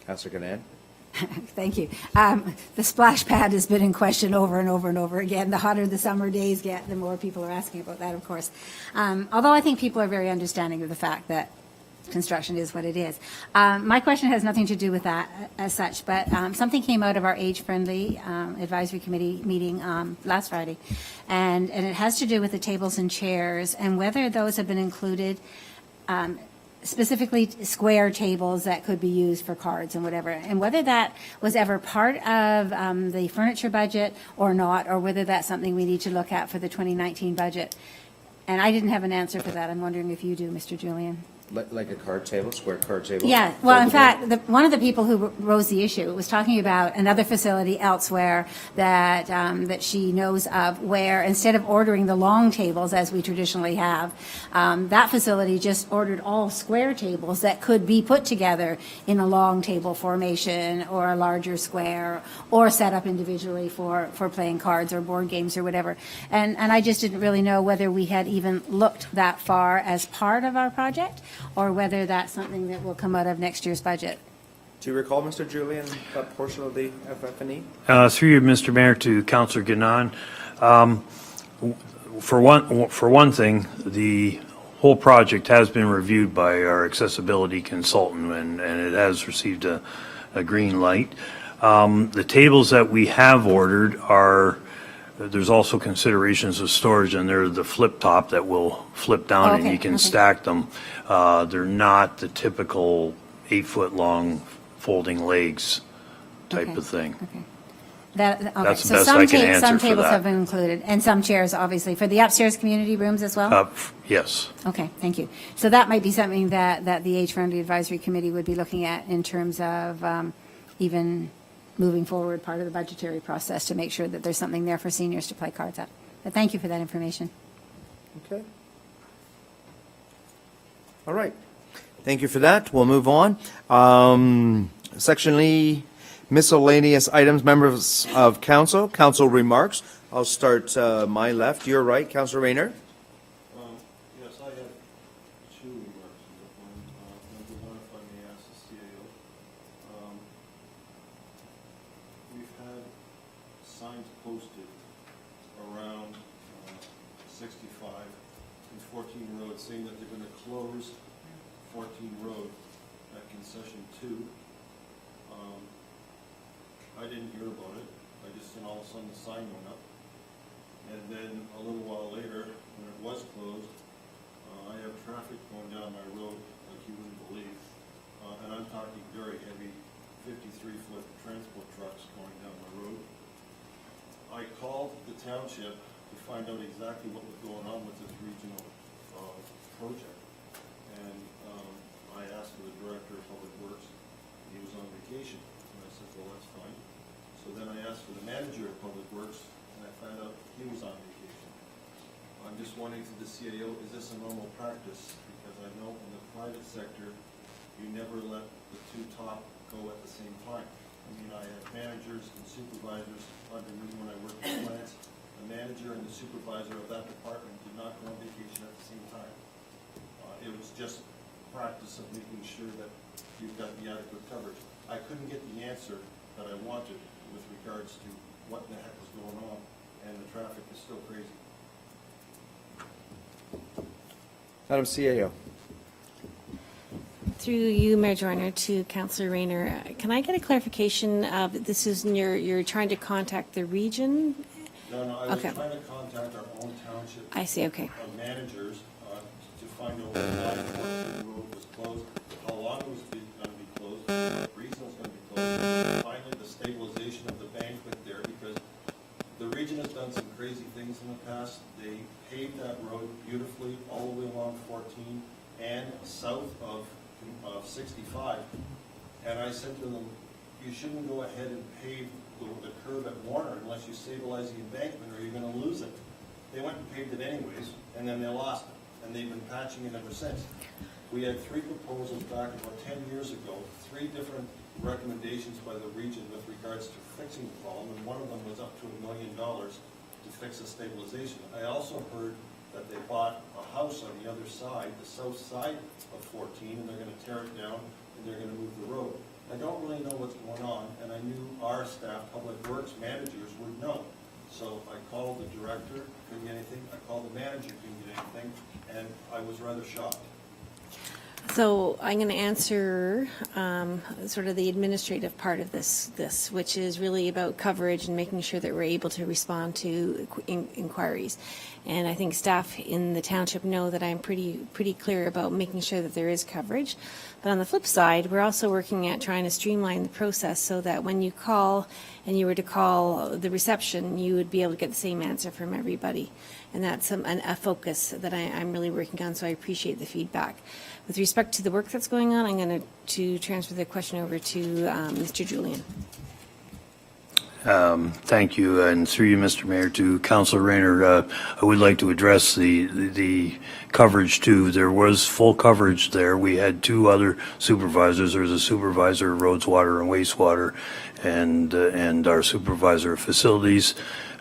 Councillor Gann? Thank you. The splash pad has been in question over and over and over again. The hotter the summer days get, the more people are asking about that, of course. Although I think people are very understanding of the fact that construction is what it is. My question has nothing to do with that as such, but something came out of our age-friendly advisory committee meeting last Friday, and it has to do with the tables and chairs and whether those have been included, specifically square tables that could be used for cards and whatever, and whether that was ever part of the furniture budget or not, or whether that's something we need to look at for the 2019 budget. And I didn't have an answer for that. I'm wondering if you do, Mr. Julian. Like a card table, square card table? Yeah, well, in Foldable? fact, one of the people who rose the issue was talking about another facility elsewhere that, that she knows of, where instead of ordering the long tables as we traditionally have, that facility just ordered all square tables that could be put together in a long table formation or a larger square, or set up individually for playing cards or board games or whatever. And I just didn't really know whether we had even looked that far as part of our project, or whether that's something that will come out of next year's budget. Do you recall, Mr. Julian, that portion of the FF&E? Through you, Mr. Mayor, to Councillor Gannon. For one thing, the whole project has been reviewed by our accessibility consultant, and it has received a green light. The tables that we have ordered are, there's also considerations of storage, and they're the flip top that will flip down and you can stack them. They're not the typical 8-foot long folding legs type of thing. Okay. That's the best I can answer some for tables that. have been included, and some chairs, obviously, for the upstairs community rooms as well? Yes. Okay, thank you. So that might be something that the Age-Friendly Advisory Committee would be looking at in terms of even moving forward part of the budgetary process to make sure that there's something there for seniors to play cards at. But thank you for that information. Okay. All right. Thank you for that. We'll move on. Section E, miscellaneous items, members of council, council remarks. I'll start my left, your right, Councillor Rayner. Yes, I have two remarks. Number one, if I may ask the CAO. We've had signs posted around 65 and 14 Road saying that they're going to close 14 Road at concession 2. I didn't hear about it. I just, and all of a sudden the sign went up. And then a little while later, when it was closed, I have traffic going down my road like you wouldn't believe. And I'm talking very heavy 53-foot transport trucks going down my road. I called the township to find out exactly what was going on with this regional project. And I asked for the director of public works. He was on vacation. And I said, well, that's fine. So then I asked for the manager of public works, and I found out he was on vacation. I'm just wondering to the CAO, is this a normal practice? Because I know in the private sector, you never let the two top go at the same time. I mean, I have managers and supervisors under me when I worked in plants. The manager and the supervisor of that department did not go on vacation at the same time. It was just practice of making sure that you've got the adequate coverage. I couldn't get the answer that I wanted with regards to what the heck was going on, and the traffic is still crazy. Madam CAO. Through you, Mayor Joyner, to Councillor Rayner, can I get a clarification of, this is, you're trying to contact the region? No, I was Okay. trying to contact our own township. I see, okay. Managers to find out why the road was closed, how long it was going to be closed, what reason it was going to be closed, and finally the stabilization of the banquet there, because the region has done some crazy things in the past. They paved that road beautifully all the way along 14 and south of 65. And I said to them, you shouldn't go ahead and pave the curve at Warner unless you stabilize the embankment, or you're going to lose it. They went and paved it anyways, and then they lost it, and they've been patching it ever since. We had 3 proposals back about 10 years ago, 3 different recommendations by the region with regards to fixing the problem, and one of them was up to $1 million to fix the stabilization. I also heard that they bought a house on the other side, the south side of 14, and they're gonna tear it down, and they're gonna move the road. I don't really know what's going on, and I knew our staff, Public Works managers, would know. So I called the director, couldn't get anything, I called the manager, couldn't get anything, and I was rather shocked. So I'm going to answer sort of the administrative part of this, which is really about coverage and making sure that we're able to respond to inquiries. And I think staff in the township know that I'm pretty clear about making sure that there is coverage. But on the flip side, we're also working at trying to streamline the process so that when you call and you were to call the reception, you would be able to get the same answer from everybody. And that's a focus that I'm really working on, so I appreciate the feedback. With respect to the work that's going on, I'm going to transfer the question over to Mr. Julian. Thank you, and through you, Mr. Mayor, to Councilor Rayner, I would like to address the coverage too. There was full coverage there. We had two other supervisors. There was a supervisor of roads, water, and wastewater, and our supervisor of facilities.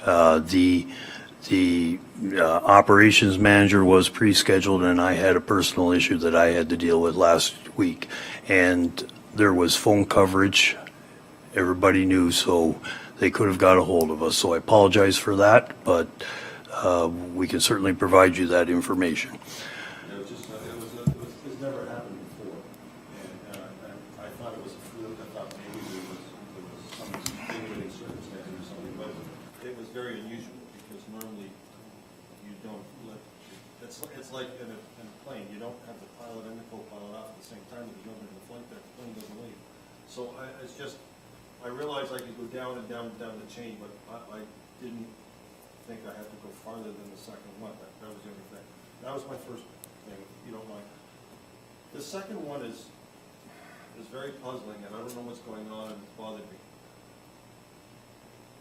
The operations manager was pre-scheduled, and I had a personal issue that I had to deal with last week. And there was phone coverage. Everybody knew, so they could have got a hold of us. So I apologize for that, but we can certainly provide you that information. It was just, it's never happened before. And I thought it was a fluke. I thought maybe there was some extenuating circumstances or something, but it was very unusual because normally you don't let, it's like in a plane, you don't have the pilot and the co-pilot off at the same time. There's nobody in the flight deck, the plane doesn't leave. So it's just, I realized I could go down and down and down the chain, but I didn't think I had to go farther than the second one. That was the only thing. That was my first thing, if you don't mind. The second one is very puzzling, and I don't know what's going on, and it's bothered me.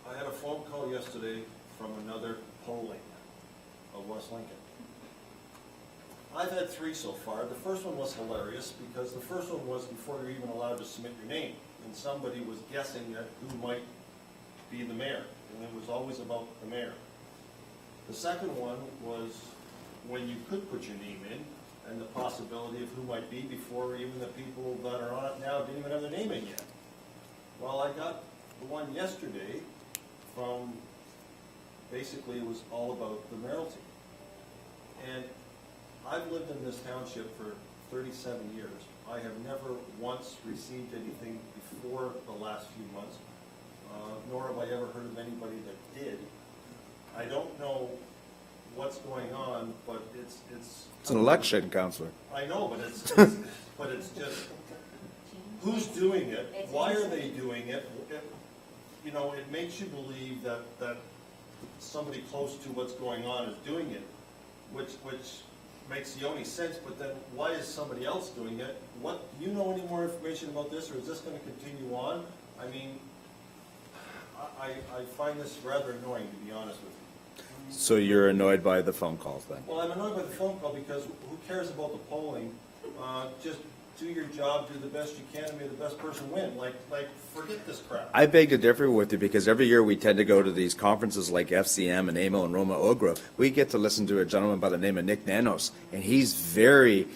I had a phone call yesterday from another polling of West Lincoln. I've had 3 so far. The first one was hilarious because the first one was before you're even allowed to submit your name. And somebody was guessing at who might be the mayor, and it was always about the mayor. The second one was when you could put your name in, and the possibility of who might be before even the people that are on it now didn't even have their name in yet. Well, I got the one yesterday from, basically it was all about the mayoralty. And I've lived in this township for 37 years. I have never once received anything before the last few months, nor have I ever heard of anybody that did. I don't know what's going on, but it's It's an election, Councillor. I know, but it's just, who's doing it? Why are they doing it? You know, it makes you believe that somebody close to what's going on is doing it, which makes the only sense, but then why is somebody else doing it? What, do you know any more information about this, or is this going to continue on? I mean, I find this rather annoying, to be honest with you. So you're annoyed by the phone calls then? Well, I'm annoyed by the phone call because who cares about the polling? Just do your job, do the best you can, and may the best person win. Like, forget this crap. I beg to differ with you because every year we tend to go to these conferences like FCM and AMO and Roma Ogra. We get to listen to a gentleman by the name of Nick Nanos, and he's very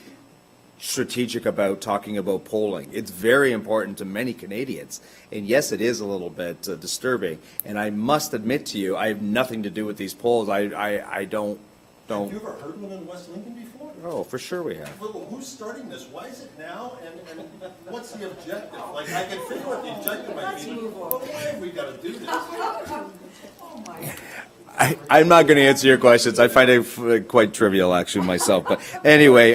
strategic about talking about polling. It's very important to many Canadians. And yes, it is a little bit disturbing. And I must admit to you, I have nothing to do with these polls. I don't. Have you ever heard one in West Lincoln before? Oh, for sure we have. Well, who's starting this? Why is it now? And what's the objective? Like, I can figure what the objective might be, but why have we got to do this? I'm not going to answer your questions. I find it quite trivial, actually, myself. But anyway,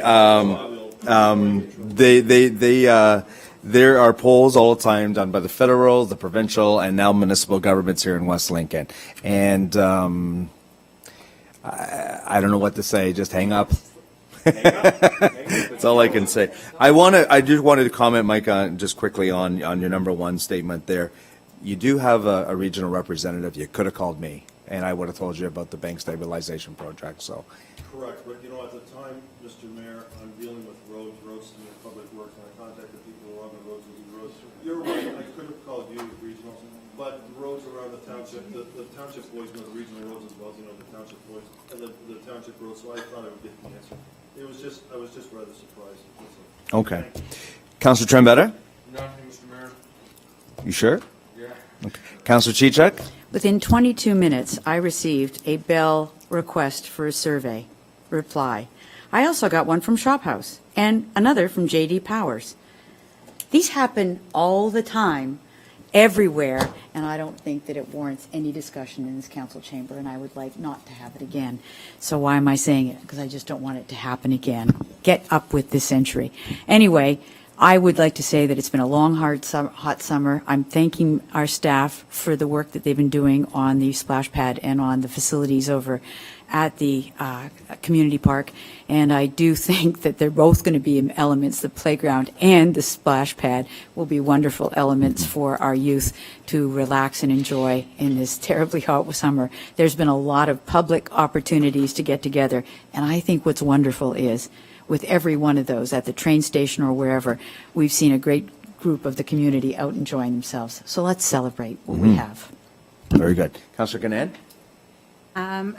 there are polls all the time done by the federal, the provincial, and now municipal governments here in West Lincoln. And I don't know what to say. Just hang up. That's all I can say. I just wanted to comment, Mike, just quickly on your number one statement there. You do have a regional representative. You could have called me, and I would have told you about the bank stabilization project, so. Correct, but you know, at the time, Mr. Mayor, I'm dealing with roads and public works, and I contacted people who are on the roads and do roads. You're right, I could have called you regional, but the roads around the township, the township boys know the regional roads as well as, you know, the township boys, and the township roads, so I thought I would get the answer. I was just rather surprised. That's all. Okay. Councillor Trombetta? Nothing, Mr. Mayor. You sure? Yeah. Okay. Councillor Chichak? Within 22 minutes, I received a Bell request for a survey reply. I also got one from Shop House and another from J.D. Powers. These happen all the time, everywhere, and I don't think that it warrants any discussion in this council chamber, and I would like not to have it again. So why am I saying it? Because I just don't want it to happen again. Get up with this century. Anyway, I would like to say that it's been a long, hot summer. I'm thanking our staff for the work that they've been doing on the splash pad and on the facilities over at the community park. And I do think that they're both going to be elements, the playground and the splash pad will be wonderful elements for our youth to relax and enjoy in this terribly hot summer. There's been a lot of public opportunities to get together. And I think what's wonderful is with every one of those at the train station or wherever, we've seen a great group of the community out enjoying themselves. So let's celebrate what we have. Very good. Councillor Ganand?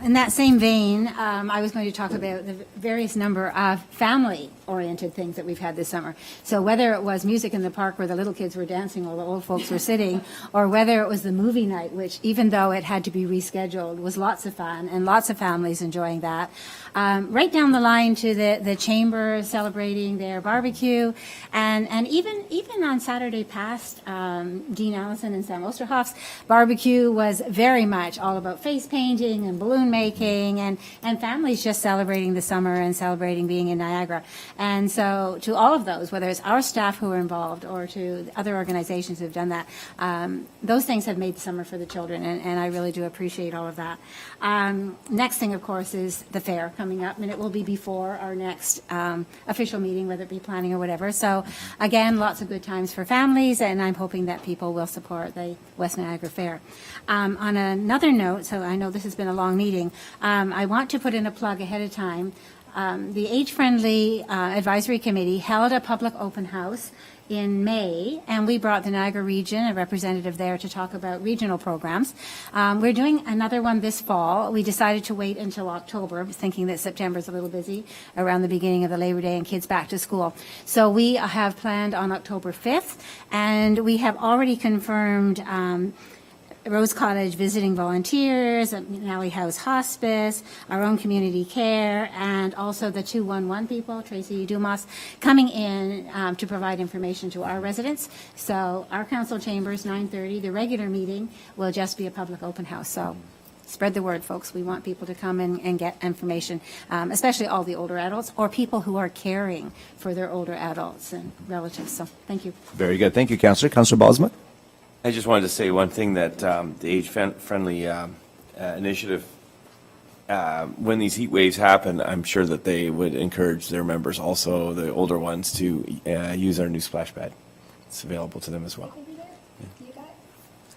In that same vein, I was going to talk about the various number of family-oriented things that we've had this summer. So whether it was music in the park where the little kids were dancing while the old folks were sitting, or whether it was the movie night, which even though it had to be rescheduled, was lots of fun and lots of families enjoying that. Right down the line to the chamber celebrating their barbecue, and even on Saturday past, Dean Allison and Sam Osterhoff's barbecue was very much all about face painting and balloon making and families just celebrating the summer and celebrating being in Niagara. And so to all of those, whether it's our staff who are involved or to other organizations who have done that, those things have made the summer for the children, and I really do appreciate all of that. Next thing, of course, is the fair coming up, and it will be before our next official meeting, whether it be planning or whatever. So again, lots of good times for families, and I'm hoping that people will support the West Niagara Fair. On another note, so I know this has been a long meeting, I want to put in a plug ahead of time. The Age Friendly Advisory Committee held a public open house in May, and we brought the Niagara region, a representative there, to talk about regional programs. We're doing another one this fall. We decided to wait until October, thinking that September's a little busy around the beginning of the Labor Day and kids back to school. So we have planned on October 5th, and we have already confirmed Rose Cottage visiting volunteers, McNally House Hospice, our own community care, and also the 211 people, Tracy Dumas, coming in to provide information to our residents. So our council chambers, 9:30, the regular meeting will just be a public open house. So spread the word, folks. We want people to come in and get information, especially all the older adults or people who are caring for their older adults and relatives. So thank you. Very good. Thank you, Councillor. Councillor Bosma? I just wanted to say one thing, that the age-friendly initiative, when these heat waves happen, I'm sure that they would encourage their members, also the older ones, to use our new splash pad. It's available to them as well. Yeah.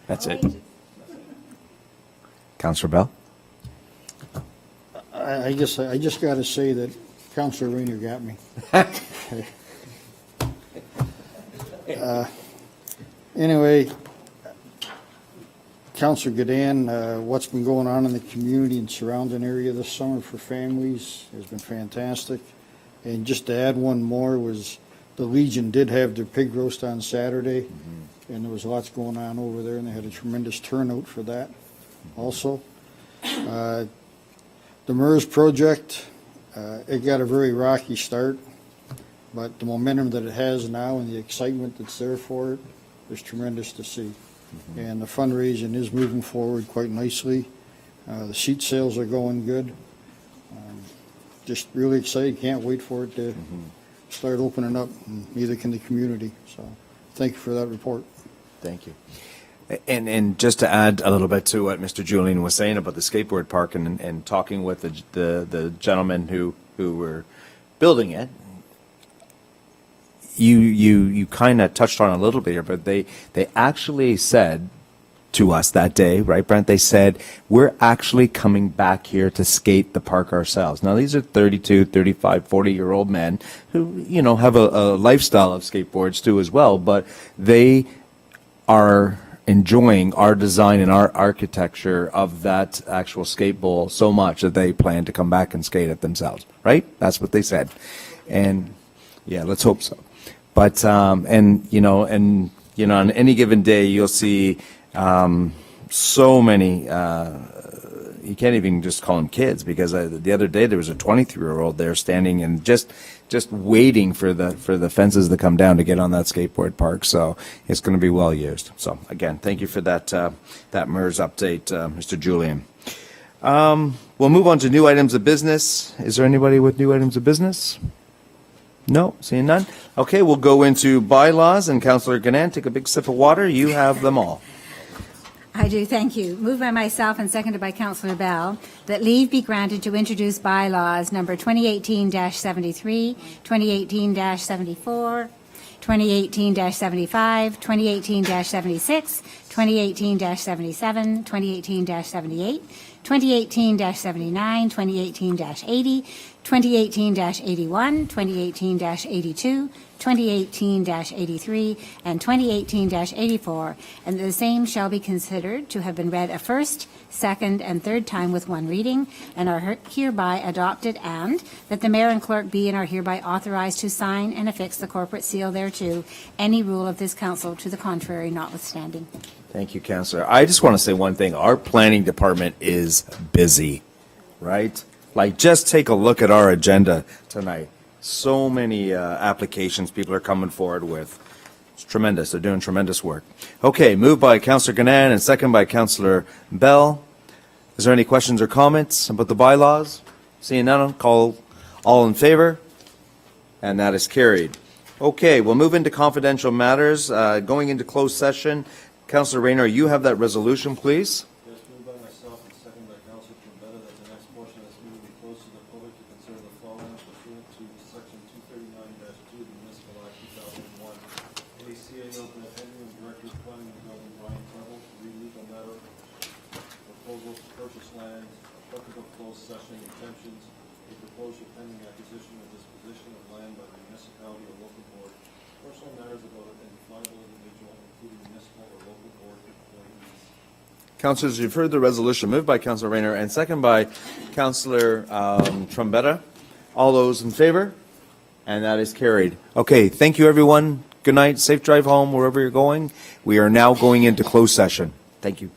That's it. Councillor Bell? I guess I just got to say that Councillor Rayner got me. Anyway, Councillor Gadan, what's been going on in the community and surrounding area this summer for families has been fantastic. And just to add one more was the Legion did have their pig roast on Saturday, and there was lots going on over there, and they had a tremendous turnout for that also. The MERS project, it got a very rocky start, but the momentum that it has now and the excitement that's there for it is tremendous to see. And the fundraising is moving forward quite nicely. The seat sales are going good. Just really excited, can't wait for it to start opening up, and neither can the community. So thank you for that report. Thank you. And just to add a little bit to what Mr. Julian was saying about the skateboard park and talking with the gentlemen who were building it, you kind of touched on a little bit here, but they actually said to us that day, right, Brent? They said, we're actually coming back here to skate the park ourselves. Now, these are 32, 35, 40-year-old men who, you know, have a lifestyle of skateboards too as well, but they are enjoying our design and our architecture of that actual skate bowl so much that they plan to come back and skate it themselves, right? That's what they said. And yeah, let's hope so. But, and you know, on any given day, you'll see so many, you can't even just call them kids, because the other day there was a 23-year-old there standing and just waiting for the fences to come down to get on that skateboard park. So it's going to be well used. So again, thank you for that MERS update, Mr. Julian. We'll move on to new items of business. Is there anybody with new items of business? No, seeing none. Okay, we'll go into bylaws, and Councillor Gannon, take a big sip of water. You have them all. I do, thank you. Moved by myself and seconded by Councillor Bell, that leave be granted to introduce bylaws number 2018-73, 2018-74, 2018-75, 2018-76, 2018-77, 2018-78, 2018-79, 2018-80, 2018-81, 2018-82, 2018-83, and 2018-84, and the same shall be considered to have been read a first, second, and third time with one reading, and are hereby adopted, and that the mayor and clerk be and are hereby authorized to sign and affix the corporate seal thereto, any rule of this council to the contrary notwithstanding. Thank you, Councillor. I just want to say one thing. Our planning department is busy, right? Like, just take a look at our agenda tonight. So many applications people are coming forward with. It's tremendous. They're doing tremendous work. Okay, moved by Councillor Gannon and second by Councillor Bell. Is there any questions or comments about the bylaws? Seeing none, call all in favor, and that is carried. Okay, we'll move into confidential matters. Going into closed session, Councillor Rayner, you have that resolution, please. Yes, moved by myself and seconded by Councilor Trombetta that the next portion of this meeting be closed to the public to consider the following pursuant to Section 239-2 of the Municipal Act 2001. ACA open at Henry and Director of Planning and Building Brian Treble to read legal matter, proposals to purchase land, applicable closed session exemptions, a proposal pending acquisition or disposition of land by the municipality or local board, personal matters about an identifiable individual, including municipal or local board employees. Councillors, you've heard the resolution moved by Councillor Rayner and second by Councillor Trombetta. All those in favor? And that is carried. Okay, thank you, everyone. Good night. Safe drive home wherever you're going. We are now going into closed session. Thank you.